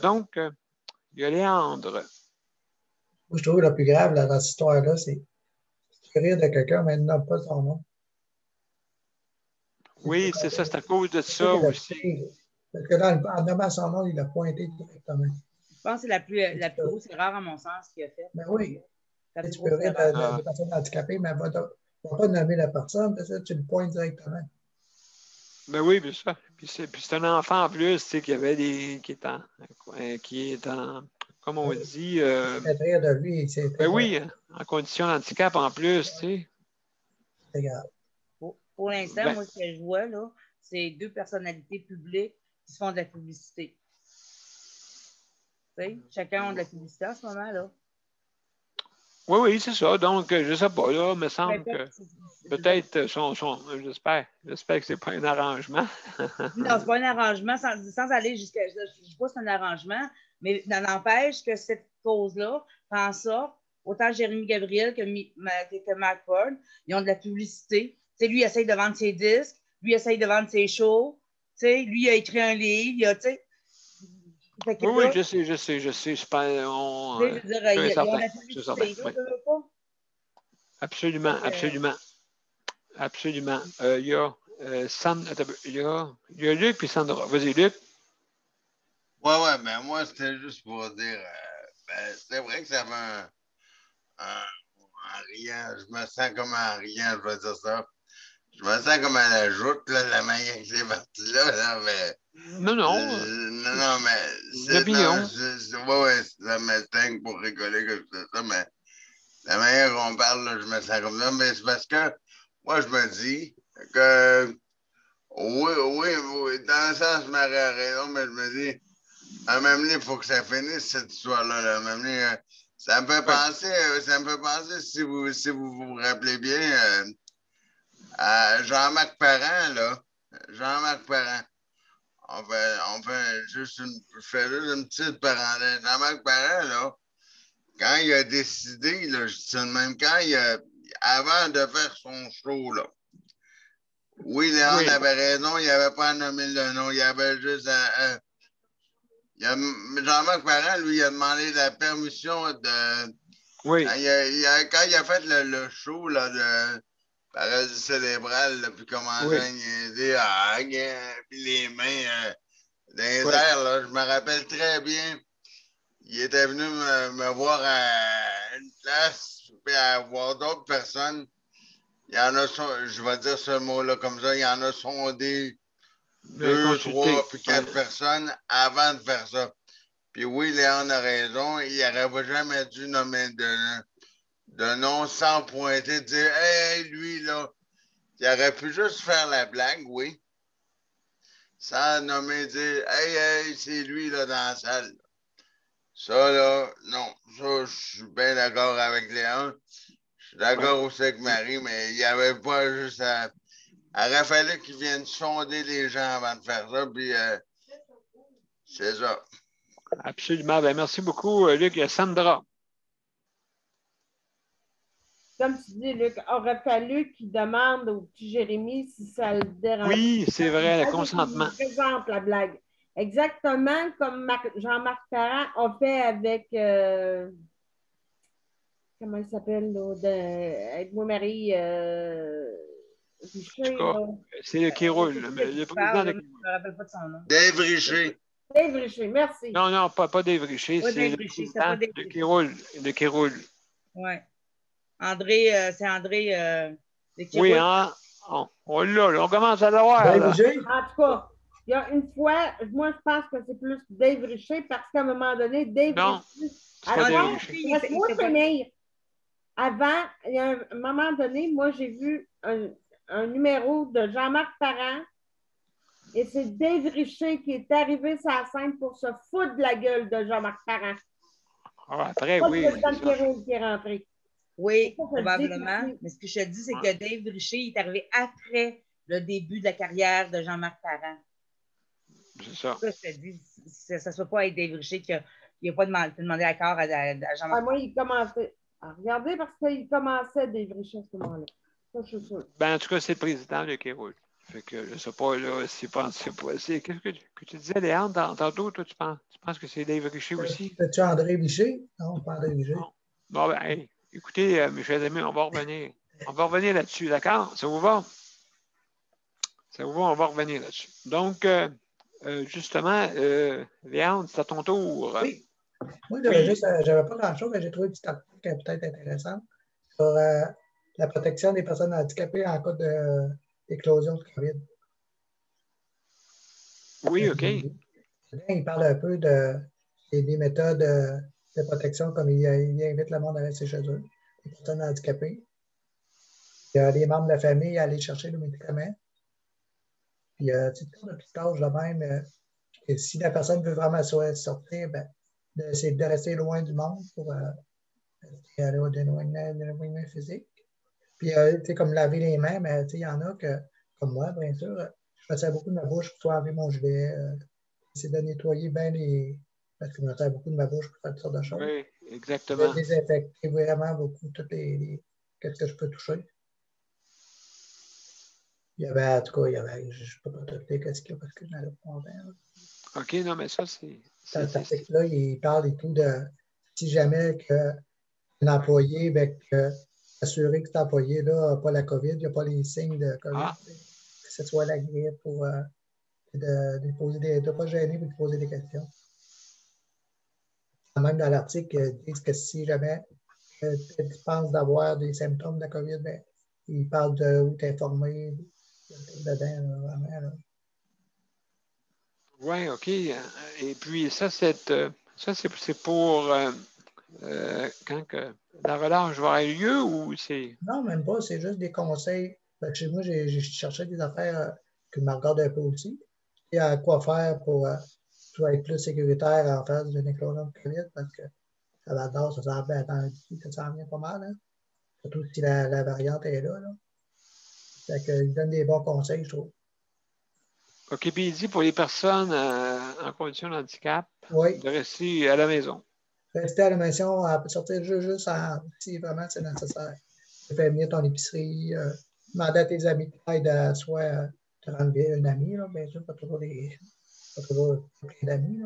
Donc, il y a Léandre. Moi, je trouve le plus grave dans cette histoire-là, c'est tu rire de quelqu'un, mais il n'a pas son nom. Oui, c'est ça, c'est à cause de ça aussi. Parce que là, en nommant son nom, il l'a pointé directement. Je pense que c'est la plus grosse erreur, à mon sens, qu'il a fait. Mais oui. Tu peux rire de personnes handicapées, mais elle ne va pas nommer la personne, parce que tu le pointes directement. Ben oui, bien ça. Puis c'est un enfant en plus, tu sais, qui est en, comme on dit. Rire de lui, c'est. Ben oui, en condition de handicap en plus, tu sais. C'est grave. Pour l'instant, moi, ce que je vois, là, c'est deux personnalités publiques qui se font de la publicité. Tu sais, chacun a de la publicité en ce moment, là. Oui, c'est ça. Donc, je ne sais pas, là, il me semble que peut-être j'espère que c'est pas un arrangement. Non, c'est pas un arrangement, sans aller jusqu'à. Je ne dis pas que c'est un arrangement, mais ça n'empêche que cette cause-là prend ça. Autant Jérémy Gabriel que Mark Ford, ils ont de la publicité. T'sais, lui, il essaye de vendre ses disques, lui, il essaye de vendre ses shows. Lui, il a écrit un livre, Oui, je sais. C'est pas. Ils ont de la publicité, je veux pas. Absolument. Il y a Luc puis Sandra. Vas-y, Luc. Ouais, mais moi, c'était juste pour dire, c'est vrai que ça fait un riant, je me sens comme un riant, je vais dire ça. Je me sens comme à la joute, là, la manière que c'est parti là, mais. Non. Non, mais. C'est l'opinion. Ouais, ça m'éteint pour rigoler comme ça, mais la manière qu'on parle, là, je me sens comme ça, mais c'est parce que moi, je me dis que. Oui, dans le sens, je m'aurais raison, mais je me dis, à un moment donné, il faut que ça finisse, cette histoire-là. Là. À un moment donné, ça me fait penser, si vous rappelez bien, à Jean-Marc Parent, là. Jean-Marc Parent. Je fais juste une petite parenthèse. Jean-Marc Parent, là, quand il a décidé, là, je dis ça de même, avant de faire son show, là. Oui, Léon avait raison, il n'avait pas nommé le nom, il avait juste Jean-Marc Parent, lui, il a demandé la permission de. Oui. Quand il a fait le show là, de paralysie cérébrale, là, puis commençait à niaiser, puis les mains dans les airs, là, je me rappelle très bien. Il était venu me voir à une place, puis à voir d'autres personnes. Il y en a, je vais dire ce mot-là comme ça, il y en a sondé 2, 3, puis 4 personnes avant de faire ça. Puis oui, Léon a raison, il n'aurait jamais dû nommer de nom sans pointer, dire hey, lui, là. Il aurait pu juste faire la blague, oui. Sans nommer, dire hey, c'est lui là dans la salle. Ça, là, non. Ça, je suis bien d'accord avec Léon. Je suis d'accord aussi avec Marie, mais il n'y avait pas juste à. Il aurait fallu qu'ils viennent sonder les gens avant de faire ça, puis c'est ça. Absolument. Ben, merci beaucoup, Luc. Sandra. Comme tu dis, Luc, aurait fallu qu'il demande au petit Jérémy si ça le dérange. Oui, c'est vrai, le consentement. Il présente la blague. Exactement comme Jean-Marc Parent a fait avec... comment il s'appelle, là? Avec moi, Marie... Richer, c'est le qui roule. Le président de... Je ne me rappelle pas de son nom. Dave Richer. Dave Richer, merci. Non, pas Dave Richer. C'est le président de qui roule. De qui roule. Oui. André, c'est André. Oui, hein? On l'a, on commence à l'avoir. En tout cas, il y a une fois, moi, je pense que c'est plus Dave Richer parce qu'à un moment donné, Dave Richer. Avant, laisse-moi finir. Avant, il y a un moment donné, moi, j'ai vu un numéro de Jean-Marc Parent et c'est Dave Richer qui est arrivé sur la scène pour se foutre de la gueule de Jean-Marc Parent. Après, oui. C'est le président qui est rentré. Oui, probablement. Mais ce que je te dis, c'est que Dave Richer est arrivé après le début de la carrière de Jean-Marc Parent. C'est ça. Ça, je te dis, ça ne se peut pas être Dave Richer qui n'a pas demandé l'accord à Jean-Marc. Moi, il commençait. Regardez, parce qu'il commençait Dave Richer à ce moment-là. Ça, je suis sûr. Ben, en tout cas, c'est le président de qui roule. Fait que je ne sais pas, là, c'est pas. Qu'est-ce que tu disais, Léandre, tantôt, toi, tu penses que c'est Dave Richer aussi? C'est-tu André Richer? Non, pas André Richer. Bon, ben, hey, écoutez, mes chers amis, on va revenir. On va revenir là-dessus, d'accord? Ça vous va? Ça vous va, on va revenir là-dessus. Donc, justement, Léandre, c'est à ton tour. Oui. Moi, j'avais pas grand-chose, mais j'ai trouvé une petite article qui est peut-être intéressante sur la protection des personnes handicapées en cas d'éclosion de COVID. Oui, OK. Il parle un peu des méthodes de protection, comme il invite le monde à rester chez eux, les personnes handicapées. Il y a les membres de la famille à aller chercher les médicaments. Puis, tu sais, de petit âge, là même, si la personne veut vraiment sortir, ben, c'est de rester loin du monde pour aller au dénoiement physique. Puis, tu sais, comme laver les mains, mais tu sais, il y en a que, comme moi, bien sûr, je faisais beaucoup de ma bouche pour enlever mon gilet. C'est de nettoyer bien parce que je me sers beaucoup de ma bouche pour faire toutes sortes de choses. Oui, exactement. De désinfecter vraiment beaucoup qu'est-ce que je peux toucher. Il y avait, en tout cas, je ne peux pas te dire qu'est-ce qu'il y a parce que je n'allais pas en faire. OK, non, mais ça, c'est. Dans cet article-là, il parle et tout de si jamais un employé, assurer que cet employé-là n'a pas la COVID, il n'y a pas les signes de COVID, que ce soit la grippe ou de ne pas gêner et de poser des questions. Même dans l'article, ils disent que si jamais tu penses d'avoir des symptômes de la COVID, ben, ils parlent de où t'informer dedans, vraiment. Là. Oui, OK. Et puis, ça, c'est pour quand que la relâche va avoir lieu ou c'est. Non, même pas. C'est juste des conseils. Fait que chez moi, j'ai cherché des affaires qui me regardent un peu aussi. Et à quoi faire pour être plus sécuritaire en face d'une éclosion de COVID parce que ça va d'or, ça s'en vient ça s'en vient pas mal. Hein? Surtout si la variante est là. Fait qu'il donne des bons conseils, je trouve. OK, puis il dit pour les personnes en condition de handicap, oui, de rester à la maison. Rester à la maison, sortir juste si vraiment c'est nécessaire. Tu peux venir ton épicerie, demander à tes amis de t'aide soit te rendre bien un ami, là, bien sûr, pas toujours plein d'amis,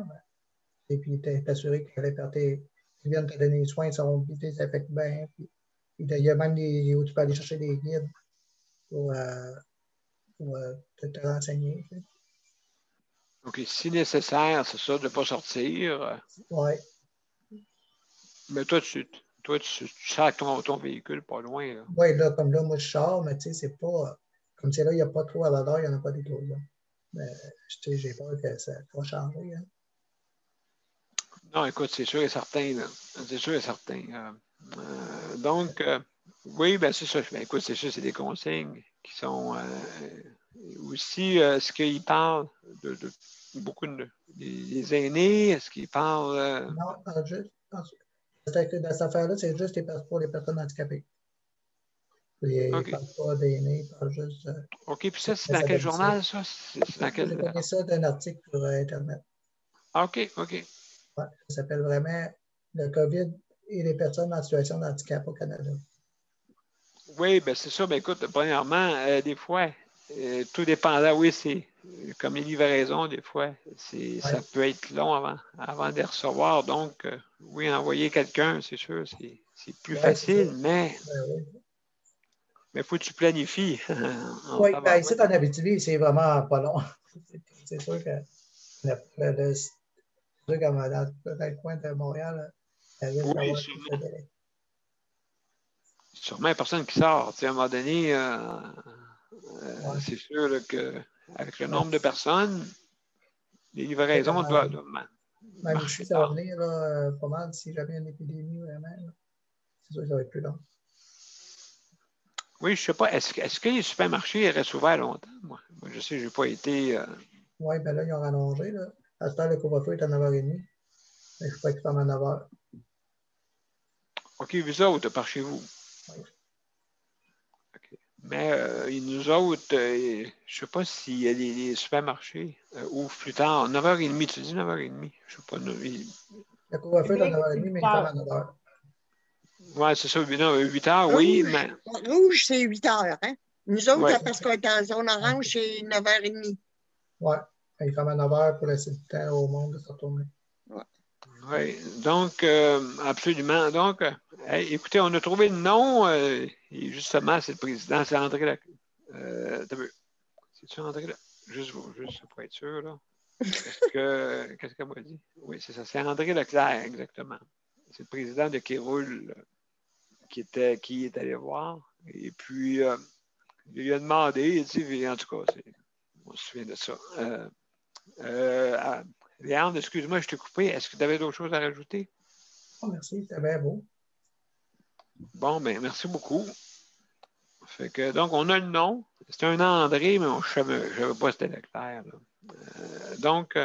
et puis t'assurer que ils viennent te donner des soins, ils désinfectent bien. Puis, il y a même où tu peux aller chercher des guides pour te renseigner. Tu sais. OK, si nécessaire, c'est ça, de ne pas sortir. Oui. Mais toi, tu sers ton véhicule pas loin. Là. Oui, là, comme là, moi, je sors, mais tu sais, c'est pas. Comme c'est là, il n'y a pas trop à Val-d'Or, il n'y en a pas d'éclosion. Mais j'ai peur que ça va changer. Hein. Non, écoute, c'est sûr et certain, là. C'est sûr et certain. Donc, oui, ben c'est ça. Ben, écoute, c'est ça, c'est des consignes qui sont aussi, est-ce qu'ils parlent de beaucoup des aînés? Est-ce qu'ils parlent... Non, dans cette affaire-là, c'est juste pour les personnes handicapées. Ils ne parlent pas d'aînés, ils parlent juste... OK, puis ça, c'est dans quel journal, ça? C'est dans quel... J'ai donné ça d'un article sur Internet. OK. Ouais, ça s'appelle vraiment le COVID et les personnes en situation de handicap au Canada. Oui, ben c'est ça. Ben écoute, premièrement, des fois, tout dépendant, oui, c'est comme les livraisons, des fois, ça peut être long avant de les recevoir. Donc, oui, envoyer quelqu'un, c'est sûr, c'est plus facile, mais il faut que tu planifies. Oui, ben ici, en Abitibi, c'est vraiment pas long. C'est sûr que comme dans le coin de Montréal, il risque d'avoir plus de délai. Sûrement une personne qui sort. À un moment donné, c'est sûr là, qu'avec le nombre de personnes, les livraisons doivent. Même ici, ça va venir là, pas mal si jamais il y a une épidémie vraiment. C'est sûr que ça va être plus long. Oui, je ne sais pas. Est-ce que les supermarchés restent ouverts longtemps? Moi je sais, je n'ai pas été. Oui, ben là, ils ont rallongé. Là. À ce temps, le couvre-feu est à 9h30. Mais je ne sais pas qu'ils ferment à 9h. OK, vous autres, par chez vous. Oui. OK. Mais nous autres, je ne sais pas si les supermarchés ouvrent plus tard. 9h30, tu dis 9h30? Je ne sais pas. Le couvre-feu est à 9h30, mais il ferme à 9h. Oui, c'est ça. 8h, oui, mais. Rouge, c'est 8h. Hein? Nous autres, parce qu'on est en zone orange, c'est 9h30. Oui. Il ferme à 9h pour laisser du temps au monde de se retourner. Oui, donc, absolument. Donc, écoutez, on a trouvé le nom, et justement, c'est le président, c'est André Leclerc. C'est-tu André Leclerc? Juste pour être sûr, là. Qu'est-ce qu'elle m'a dit? Oui, c'est ça, c'est André Leclerc, exactement. C'est le président de Kéroul qui est allé voir. Et puis, il lui a demandé, tu sais, en tout cas, on se souvient de ça. Léandre, excuse-moi, je t'ai coupé. Est-ce que tu avais d'autres choses à rajouter? Oh, merci, c'était bien beau. Bon, ben merci beaucoup. Fait que, donc, on a le nom. C'est un André, mais je ne savais pas si c'était Leclerc. Donc,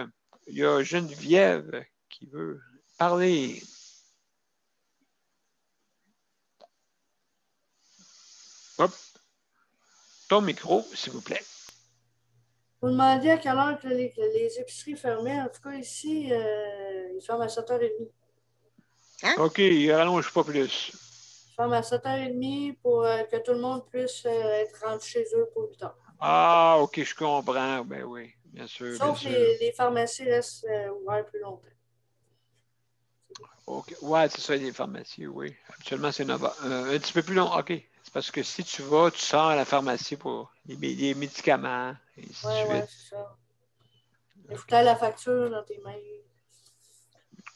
il y a Geneviève qui veut parler. Hop. Ton micro, s'il vous plaît. Vous demandez à quelle heure que les épiceries fermaient. En tout cas, ici, ils ferment à 7h30. Hein? OK, il rallonge pas plus. Ils ferment à 7h30 pour que tout le monde puisse être rendu chez eux pour 8h. Ah, OK, je comprends. Ben oui, bien sûr. Sauf bien les pharmacies restent ouvertes plus longtemps. OK. Ouais, c'est ça, les pharmacies, oui. Habituellement, c'est 9h. Un petit peu plus long. OK. C'est parce que si tu vas, tu sors à la pharmacie pour les médicaments, et ainsi de suite. Oui, c'est ça. Il faut que tu aies la facture dans tes mains.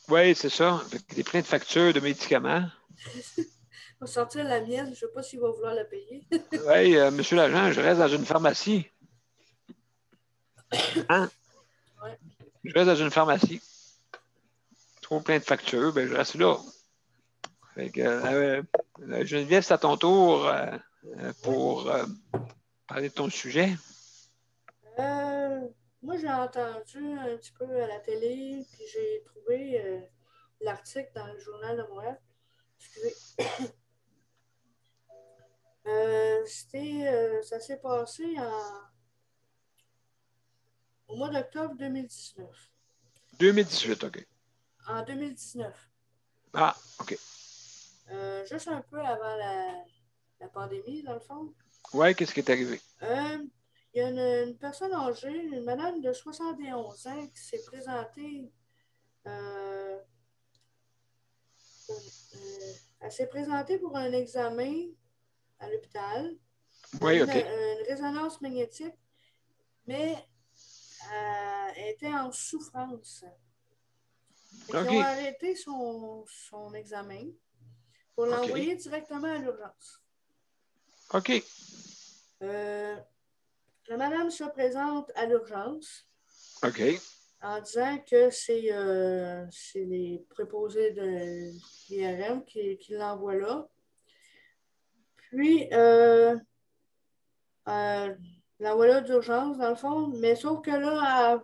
Oui, c'est ça. Il y a plein de factures de médicaments. Je vais sortir la mienne. Je ne sais pas s'il va vouloir la payer. Oui, monsieur l'agent, je reste dans une pharmacie. Hein? Ouais. Je reste dans une pharmacie. Je trouve plein de factures, ben je reste là. Fait que, Geneviève, c'est à ton tour pour parler de ton sujet. Moi, j'ai entendu un petit peu à la télé, puis j'ai trouvé l'article dans le Journal de Montréal. Excusez. Ça s'est passé au mois d'octobre 2019. 2018, OK. En 2019. Ah, OK. Juste un peu avant la pandémie, dans le fond. Oui, qu'est-ce qui est arrivé? Il y a une personne âgée, une madame de 71 ans, qui s'est présentée. Elle s'est présentée pour un examen à l'hôpital. Oui, OK. Une résonance magnétique, mais elle était en souffrance. Ils ont arrêté son examen pour l'envoyer directement à l'urgence. OK. La madame se présente à l'urgence. OK. en disant que c'est les préposés de l'IRM qui l'envoient là. Puis, l'envoie là d'urgence, dans le fond, mais sauf que là,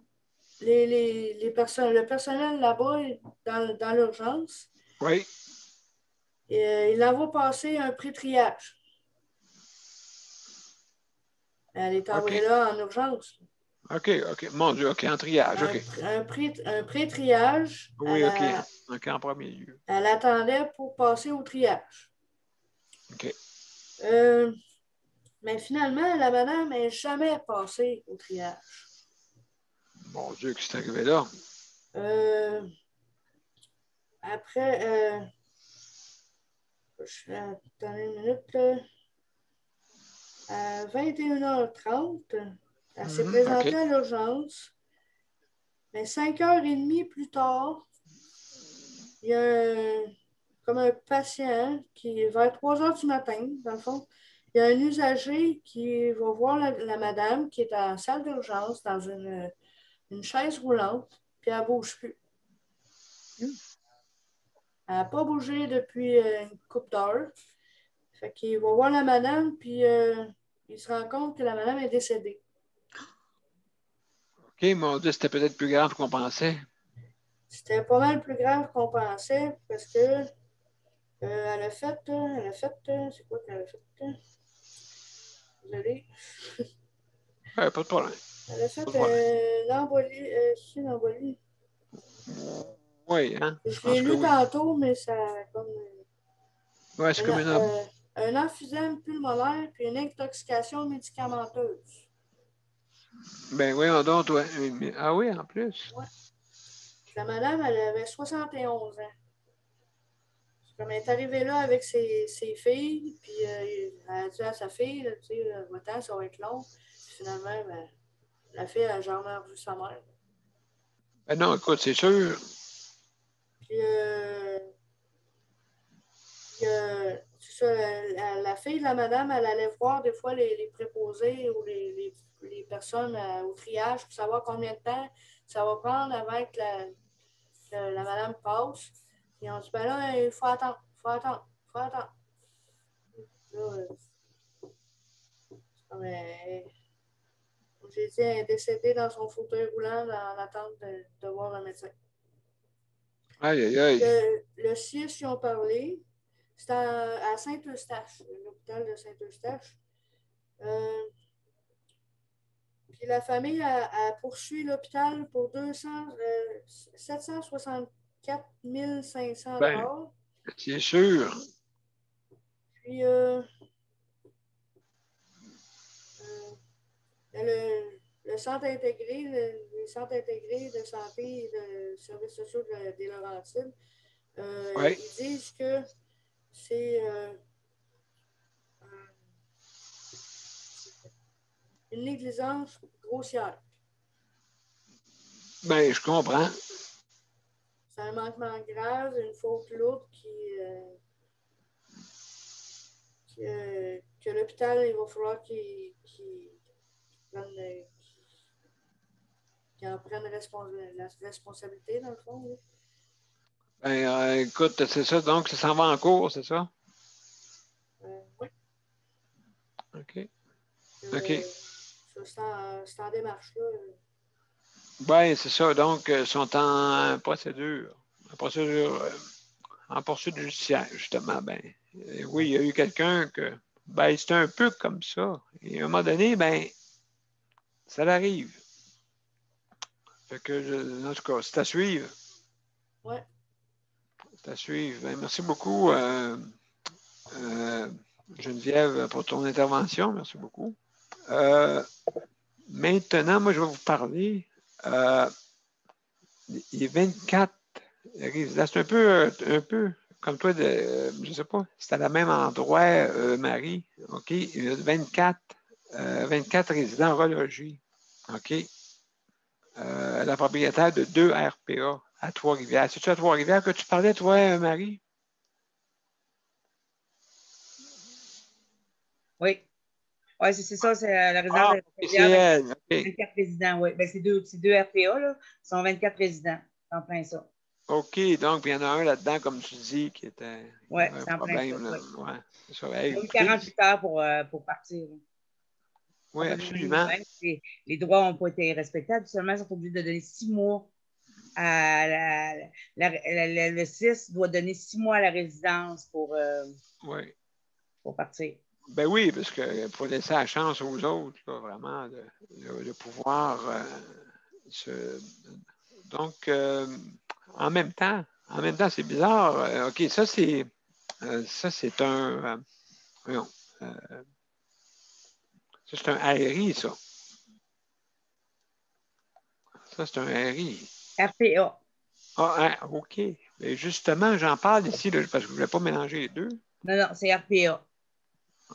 le personnel là-bas, dans l'urgence, oui. Il l'envoie passer un pré-triage. Elle est envoyée là en urgence. OK. Mon Dieu, OK, en triage, OK. Un pré-triage. Oui, OK, en premier lieu. Elle attendait pour passer au triage. OK. Mais finalement, la madame n'est jamais passée au triage. Mon Dieu, qu'est-ce qui est arrivé là? Après, attendez une minute, là. À 21h30, elle s'est présentée à l'urgence. Mais 5h30 plus tard, il y a comme un patient qui, vers 3h du matin, dans le fond, il y a un usager qui va voir la madame qui est en salle d'urgence dans une chaise roulante, puis elle ne bouge plus. Elle n'a pas bougé depuis une couple d'heures. Fait qu'il va voir la madame, puis il se rend compte que la madame est décédée. OK, mon Dieu, c'était peut-être plus grave qu'on pensait. C'était pas mal plus grave qu'on pensait parce que elle a fait, c'est quoi qu'elle a fait? Désolée. Pas de problème. Elle a fait une embolie. Oui, hein? Je l'ai lu tantôt, mais ça comme. Oui, c'est comme un emphysème pulmonaire puis une intoxication médicamenteuse. Ben oui, on donne, toi. Ah oui, en plus. Oui. La madame, elle avait 71 ans. Comme elle est arrivée là avec ses filles, puis elle a dit à sa fille, tu sais, va-t'en, ça va être long. Puis finalement, ben, la fille a jamais revu sa mère. Ben non, écoute, c'est sûr. Puis, c'est ça, la fille de la madame, elle allait voir des fois les préposés ou les personnes au triage pour savoir combien de temps ça va prendre avant que la madame passe. Puis on dit, ben là, il faut attendre. Là, comme j'ai dit, elle est décédée dans son fauteuil roulant en attente de voir un médecin. Aïe, aïe, aïe. Le 6, ils ont parlé. C'était à Saint-Eustache, l'hôpital de Saint-Eustache. Puis la famille a poursuivi l'hôpital pour 764 500 $. C'est sûr. Puis le centre intégré, les centres intégrés de santé et de services sociaux des Laurentides, ils disent que c'est une négligence grossière. Ben, je comprends. C'est un manquement grave, une faute lourde que l'hôpital, il va falloir qu'il en prenne la responsabilité, dans le fond. Oui. Ben, écoute, c'est ça, donc ça s'en va en cours, c'est ça? Oui. OK. C'est en démarche, là. Oui, c'est ça. Donc, ils sont en procédure. En poursuite judiciaire, justement. Ben, oui, il y a eu quelqu'un que. Ben, c'était un peu comme ça. Et à un moment donné, ben, ça l'arrive. Fait que, en tout cas, c'est à suivre. Oui. C'est à suivre. Ben, merci beaucoup, Geneviève, pour ton intervention. Merci beaucoup. Maintenant, moi, je vais vous parler. Il y a 24 résidents. C'est un peu comme toi, je ne sais pas, c'est à la même endroit, Marie. OK? Il y a 24 résidents relogés. OK? La propriétaire de 2 RPA à Trois-Rivières. C'est-tu à Trois-Rivières que tu parlais, toi, Marie? Oui. Oui, c'est ça, c'est la résidence Ah, de c'est elle. 24 résidents, oui. Ben, c'est deux RPA, là. Ils sont 24 résidents. C'est en plein ça. OK, donc il y en a un là-dedans, comme tu dis, qui était Oui, un c'est en plein ça. problème. Oui. Ouais, c'est ça. Hey, Ils ont eu écoutez, 48 heures pour partir. oui, absolument. Les droits n'ont pas été respectés. Habituellement, ils sont obligés de donner 6 mois à le 6 doit donner 6 mois à la résidence pour partir. Ben oui, parce qu'il faut laisser la chance aux autres, là, vraiment, de pouvoir Donc, en même temps, c'est bizarre. OK, ça, c'est un. Voyons, ça, c'est un RI, ça. Ça, c'est un RI. RPA. Ah, OK. Mais justement, j'en parle ici, là, parce que je ne voulais pas mélanger les deux. Non, c'est RPA.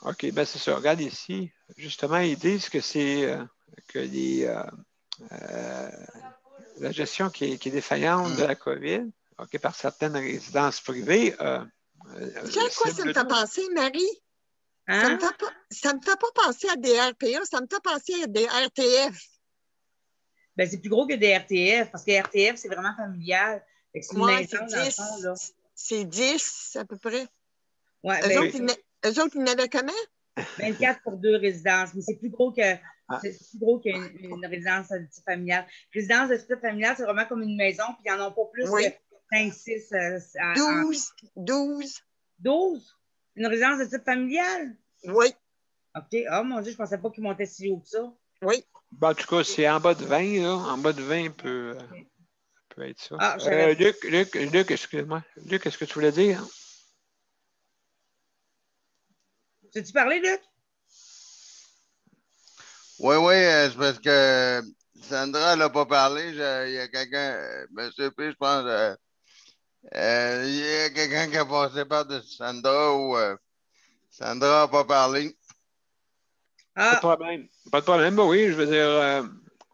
OK, ben c'est ça. Regarde ici. Justement, ils disent que c'est que la gestion qui est défaillante de la COVID, OK, par certaines résidences privées. Tu sais à quoi ça me fait penser, Marie? Hein? Ça me fait pas penser à des RPA, ça me fait penser à des RTF. Ben, c'est plus gros que des RTF, parce que RTF, c'est vraiment familial. Oui, c'est 10 à peu près. Ouais, eux autres, ils n'avaient comment? 24 pour 2 résidences, mais c'est plus gros qu'une résidence de type familial. Résidence de type familial, c'est vraiment comme une maison, puis ils n'en ont pas plus que 5, 6. 12. 12? Une résidence de type familial? Oui. OK. Oh mon Dieu, je ne pensais pas qu'ils montaient si haut que ça. Oui. Ben, en tout cas, c'est en bas de 20, là. En bas de 20 peut être ça. Ah, Luc, excuse-moi. Luc, est-ce que tu voulais dire? As-tu parlé, Luc? Oui, c'est parce que Sandra n'a pas parlé. Il y a quelqu'un, M. P, je pense, il y a quelqu'un qui a passé par de Sandra ou Sandra n'a pas parlé. Pas de problème. Pas de problème. Ben oui, je veux dire,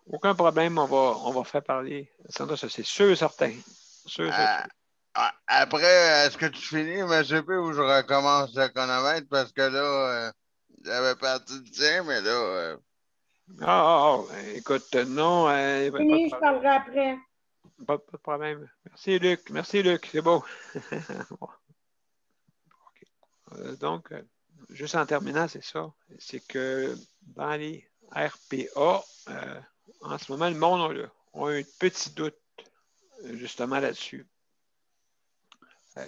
aucun problème, on va faire parler. Sandra, ça, c'est sûr et certain. Sûr. Après, est-ce que tu finis, M. P, ou je recommence le chronomètre? Parce que là, j'avais parti du tien, mais là. Écoute, non. Fini, je parlerai après. Pas de problème. Merci, Luc. C'est beau. Donc, juste en terminant, c'est ça. C'est que dans les RPA, en ce moment, le monde a un petit doute justement là-dessus.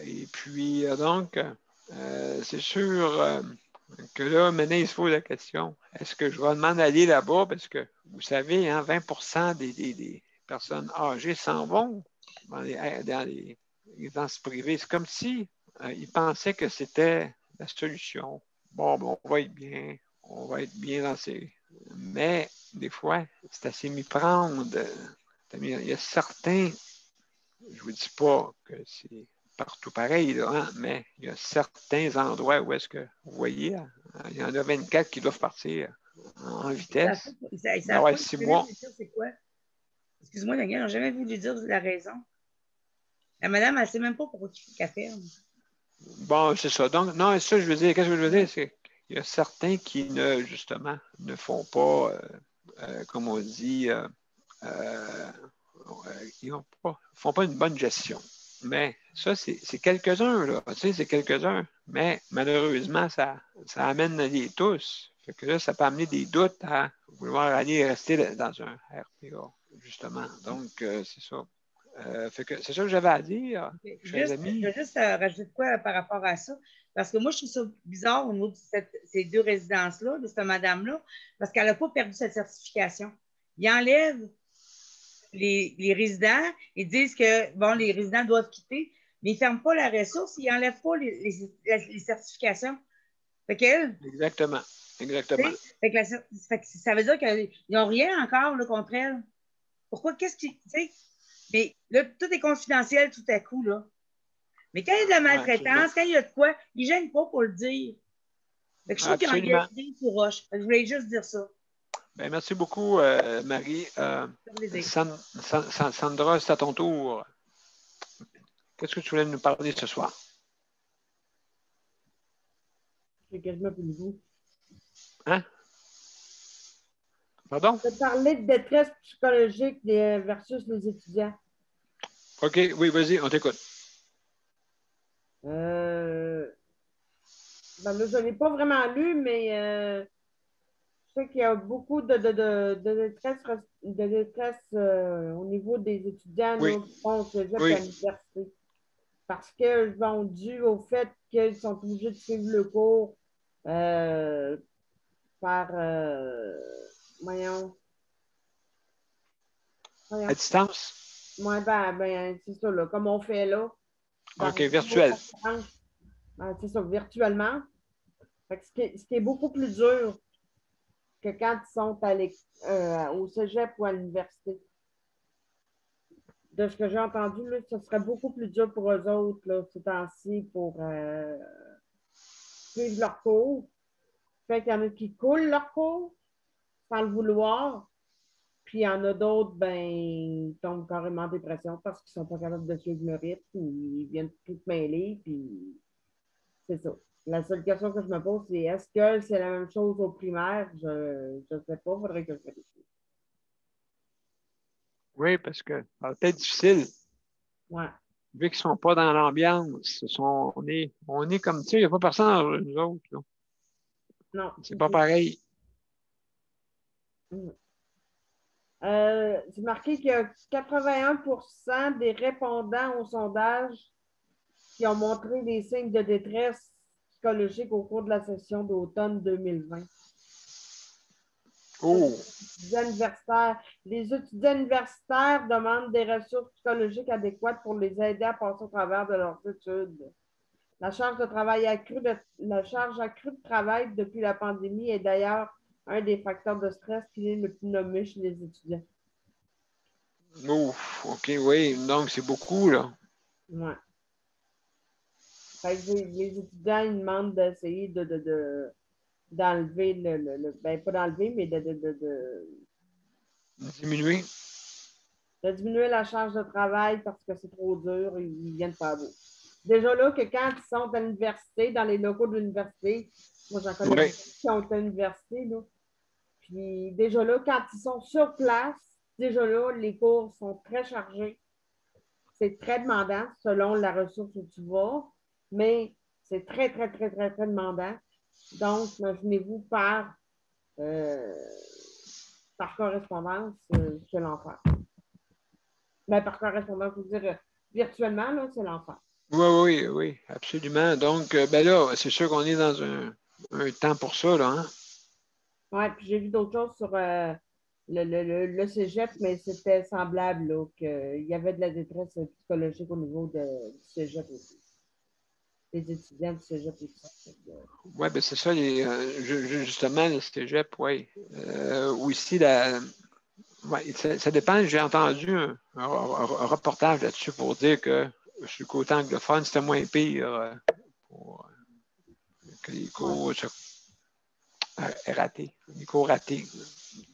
Et puis, donc, c'est sûr que là, maintenant, il se pose la question, est-ce que je vais demander d'aller là-bas? Parce que, vous savez, 20% des personnes âgées s'en vont dans les résidences privées. C'est comme si ils pensaient que c'était la solution. Bon, on va être bien. On va être bien dans ces... Mais, des fois, c'est assez m'y prendre. Il y a certains... Je ne vous dis pas que c'est partout pareil, là, hein, mais il y a certains endroits où est-ce que, vous voyez, il y en a 24 qui doivent partir en vitesse. Ils savent pas, 6 mois. C'est quoi? Excuse-moi, Daniel, ils n'ont jamais voulu dire la raison. La madame, elle ne sait même pas pourquoi il faut qu'elle ferme. Bon, c'est ça. Donc, non, ça, je veux dire, qu'est-ce que je veux dire, c'est qu'il y a certains qui, justement, ne font pas, comme on dit, ils ne font pas une bonne gestion. Mais ça, c'est quelques-uns, là. Tu sais, c'est quelques-uns. Mais malheureusement, ça amène les tous. Fait que là, ça peut amener des doutes à vouloir aller rester dans un RPA, justement. Donc, c'est ça. Fait que c'est ça que j'avais à dire, chers amis. Je vais juste rajouter quoi par rapport à ça. Parce que moi, je trouve ça bizarre au niveau de ces deux résidences-là, de cette madame-là, parce qu'elle n'a pas perdu sa certification. Ils enlèvent les résidents, ils disent que, bon, les résidents doivent quitter, mais ils ne ferment pas la ressource, ils n'enlèvent pas les certifications. Fait qu'elle... Exactement. Fait que ça veut dire qu'ils n'ont rien encore là, contre elle. Pourquoi? Qu'est-ce qui... Mais là, tout est confidentiel tout à coup, là. Mais quand il y a de la maltraitance, quand il y a de quoi, ils ne gênent pas pour le dire. Fait que je trouve qu'ils ont engagé pour roche. Je voulais juste dire ça. Ben, merci beaucoup, Marie. Sandra, c'est à ton tour. Qu'est-ce que tu voulais nous parler ce soir? J'ai quasiment plus de goût. Hein? Pardon? De parler de détresse psychologique versus les étudiants. OK, oui, vas-y, on t'écoute. Ben là, je ne l'ai pas vraiment lu, mais je sais qu'il y a beaucoup de détresse au niveau des étudiants Oui. là, qui font au cégep Oui. à l'université. Parce que, bon, dû au fait qu'ils sont obligés de suivre le cours par, voyons. À distance? Oui, ben c'est ça, là, comme on fait là. OK, virtuel. C'est ça, virtuellement. Fait que ce qui est beaucoup plus dur que quand ils sont au cégep ou à l'université. De ce que j'ai entendu, là, ce serait beaucoup plus dur pour eux autres, là, ces temps-ci, pour suivre leur cours. Fait qu'il y en a qui coulent leur cours sans le vouloir. Puis il y en a d'autres, ben, ils tombent carrément en dépression parce qu'ils ne sont pas capables de suivre le rythme. Ils viennent tout mêler, puis c'est ça. La seule question que je me pose, c'est est-ce que c'est la même chose au primaire? Je ne sais pas, il faudrait que je vérifie. Oui, parce que ça va être difficile. Ouais. Vu qu'ils ne sont pas dans l'ambiance, on est comme, tu sais, il n'y a pas personne dans nous autres. Là. Non. C'est pas pareil. C'est marqué qu'il y a 81% des répondants au sondage qui ont montré des signes de détresse psychologique au cours de la session d'automne 2020. Oh. Les étudiants universitaires demandent des ressources psychologiques adéquates pour les aider à passer au travers de leurs études. La charge accrue de travail depuis la pandémie est d'ailleurs un des facteurs de stress qui est le plus nommé chez les étudiants. Ouf, OK, oui. Donc, c'est beaucoup, là. Ouais. Fait que les étudiants, ils demandent d'essayer d'enlever ben, pas d'enlever, mais diminuer. De diminuer la charge de travail parce que c'est trop dur, ils viennent pas beau. Déjà là, que quand ils sont à l'université, dans les locaux de l'université, moi j'en connais beaucoup qui sont à l'université, là. Puis déjà là, quand ils sont sur place, déjà là, les cours sont très chargés. C'est très demandant selon la ressource où tu vas, mais c'est très, très, très, très, très demandant. Donc, imaginez-vous par correspondance, c'est l'enfer. Mais par correspondance, je veux dire, virtuellement, là, c'est l'enfer. Oui, absolument. Donc, ben là, c'est sûr qu'on est dans un temps pour ça, là. Hein? Oui, puis j'ai vu d'autres choses sur le cégep, mais c'était semblable, là, qu'il y avait de la détresse psychologique au niveau du cégep aussi. Les étudiants du cégep aussi. Oui, ben c'est ça, justement, le cégep, oui. Aussi, ça dépend. J'ai entendu un reportage là-dessus pour dire que sur le côté anglophone, c'était moins pire que les cours ratés. Les cours ratés.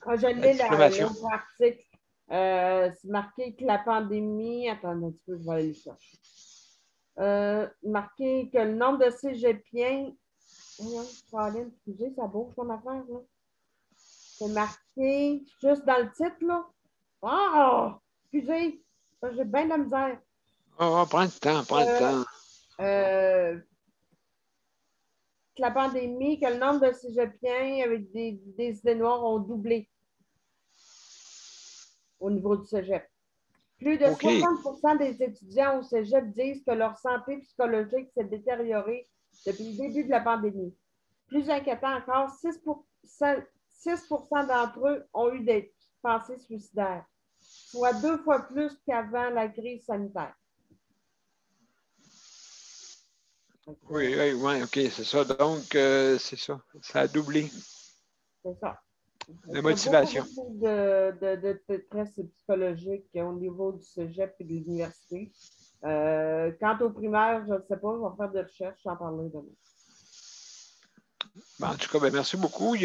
Quand je lis l'autre article, c'est marqué que la pandémie. Attends un petit peu, je vais aller le chercher. Marqué que le nombre de cégepiens. Excusez, ça bouge ton affaire, là. C'est marqué juste dans le titre, là. Oh! Excusez, j'ai bien de la misère. Prends le temps, prends le temps. La pandémie, que le nombre de cégepiens avec des idées noires ont doublé au niveau du cégep. Plus de 60% des étudiants au cégep disent que leur santé psychologique s'est détériorée depuis le début de la pandémie. Plus inquiétant encore, 6% d'entre eux ont eu des pensées suicidaires, soit 2 fois plus qu'avant la crise sanitaire. Oui, OK, c'est ça. Donc, c'est ça. Ça a doublé. C'est ça. La motivation. Il y a beaucoup de détresse psychologique au niveau du cégep et de l'université. Quant au primaire, je ne sais pas, je vais faire des recherches, j'en parlerai demain. En tout cas, ben, merci beaucoup.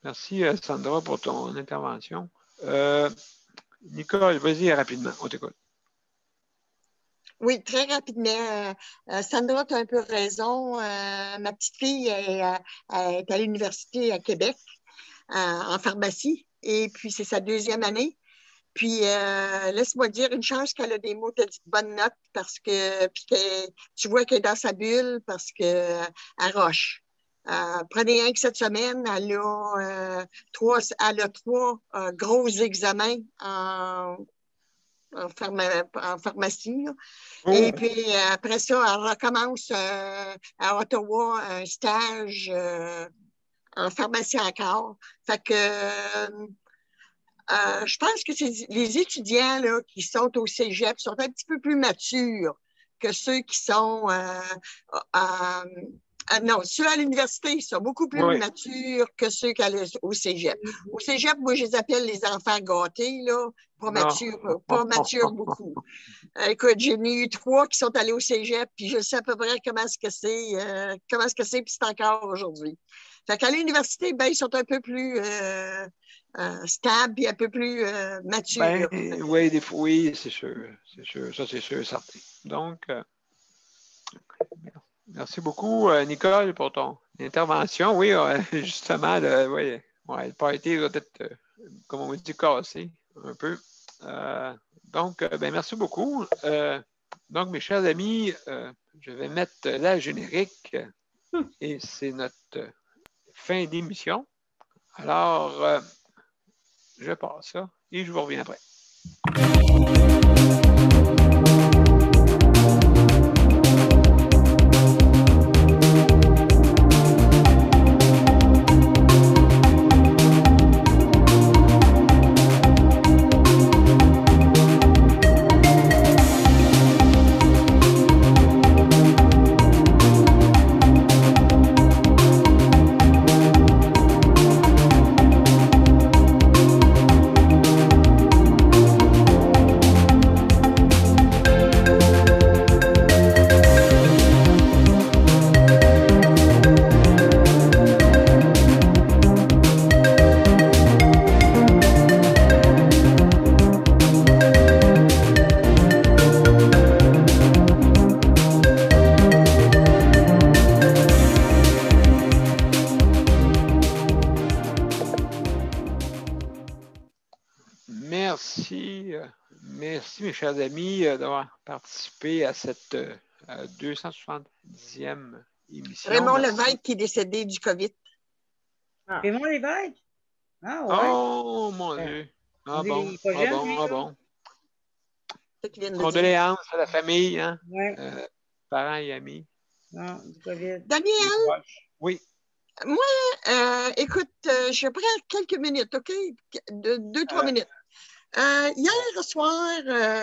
Merci, Sandra, pour ton intervention. Nicole, vas-y rapidement, on t'écoute. Oui, très rapidement. Sandra, tu as un peu raison. Ma petite fille est à l'université à Québec. en pharmacie. Et puis, c'est sa 2e année. Puis, laisse-moi dire, une chance qu'elle a des mots, t'as dit de bonnes notes parce que tu vois qu'elle est dans sa bulle parce qu'elle roche. Prenez un que cette semaine, elle a 3 gros examens en pharmacie. Oh. Et puis, après ça, elle recommence à Ottawa un stage en pharmacie encore. Fait que je pense que les étudiants là, qui sont au cégep sont un petit peu plus matures que ceux qui sont non, ceux à l'université, ils sont beaucoup plus matures que ceux qui allaient au cégep. Au cégep, moi, je les appelle les enfants gâtés, là, pas matures beaucoup. Écoute, j'ai eu 3 qui sont allés au cégep, puis je sais à peu près comment est-ce que c'est, puis c'est encore aujourd'hui. Fait qu'à l'université, ben, ils sont un peu plus stables et un peu plus matures. Ben, oui, c'est sûr. Ça, c'est sûr, certain. Donc, merci beaucoup, Nicole, pour ton intervention. Oui, justement, le party va être, comme on dit, cassé un peu. Donc, ben, merci beaucoup. Donc, mes chers amis, je vais mettre la générique et c'est notre fin d'émission. Alors, je passe ça et je vous reviens après. Merci, mes chers amis, d'avoir participé à cette 270e émission. Raymond Lévesque qui est décédé du COVID. Ah. Raymond Lévesque? Ah ouais. Oh, mon Dieu. Ah bon. Condoléances à la famille, hein? Ouais. Parents et amis. Non, du COVID. Daniel? Oui. Moi, écoute, je prends quelques minutes, OK? 2-3 minutes. Hier soir,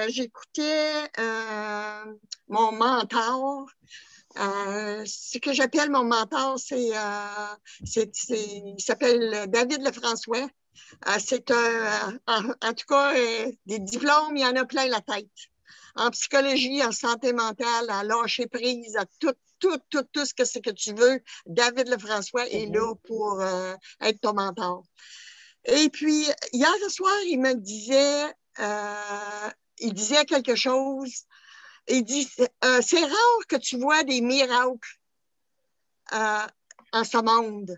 j'écoutais mon mentor. Ce que j'appelle mon mentor, il s'appelle David Lefrançois. C'est en tout cas, des diplômes, il y en a plein la tête. En psychologie, en santé mentale, à lâcher prise, à tout ce que c'est que tu veux. David Lefrançois est là pour être ton mentor. Et puis, hier soir, il me disait, il disait quelque chose. Il dit, c'est rare que tu vois des miracles en ce monde.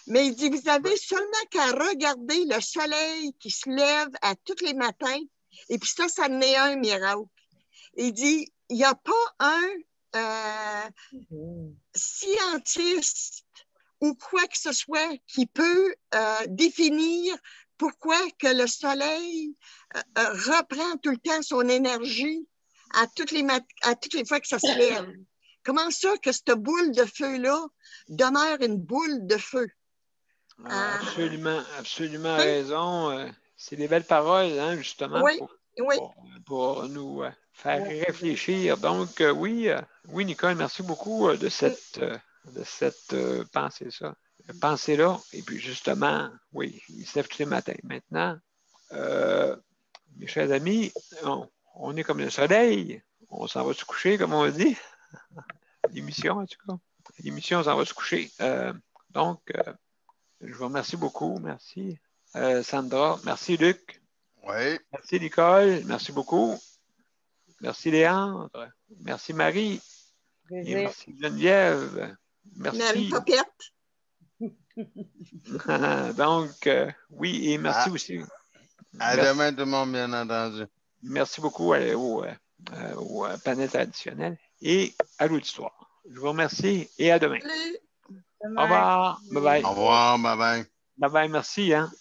Mais il dit, vous avez seulement qu'à regarder le soleil qui se lève à tous les matins. Et puis ça n'est un miracle. Il dit, il n'y a pas un scientiste ou quoi que ce soit qui peut définir pourquoi que le soleil reprend tout le temps son énergie à toutes les fois que ça se lève. Comment ça que cette boule de feu-là demeure une boule de feu? Absolument raison. C'est des belles paroles, hein, justement, pour nous faire réfléchir. Donc, oui, Nicole, merci beaucoup de cette pensée-là. Et puis, justement, oui, il se lève tous les matins. Maintenant, mes chers amis, on est comme le soleil. On s'en va se coucher, comme on dit. L'émission, en tout cas. L'émission, on s'en va se coucher. Donc, je vous remercie beaucoup. Merci, Sandra. Merci, Luc. Oui. Merci, Nicole. Merci beaucoup. Merci, Léandre. Merci, Marie. Et merci, Geneviève. Merci. Marie Popette. Donc, oui, et merci aussi. À demain, tout le monde, bien entendu. Merci beaucoup au panel traditionnel et à l'auditoire. Je vous remercie et à demain. Au revoir. Bye-bye. Au revoir. Bye-bye. Bye-bye. Merci. Hein?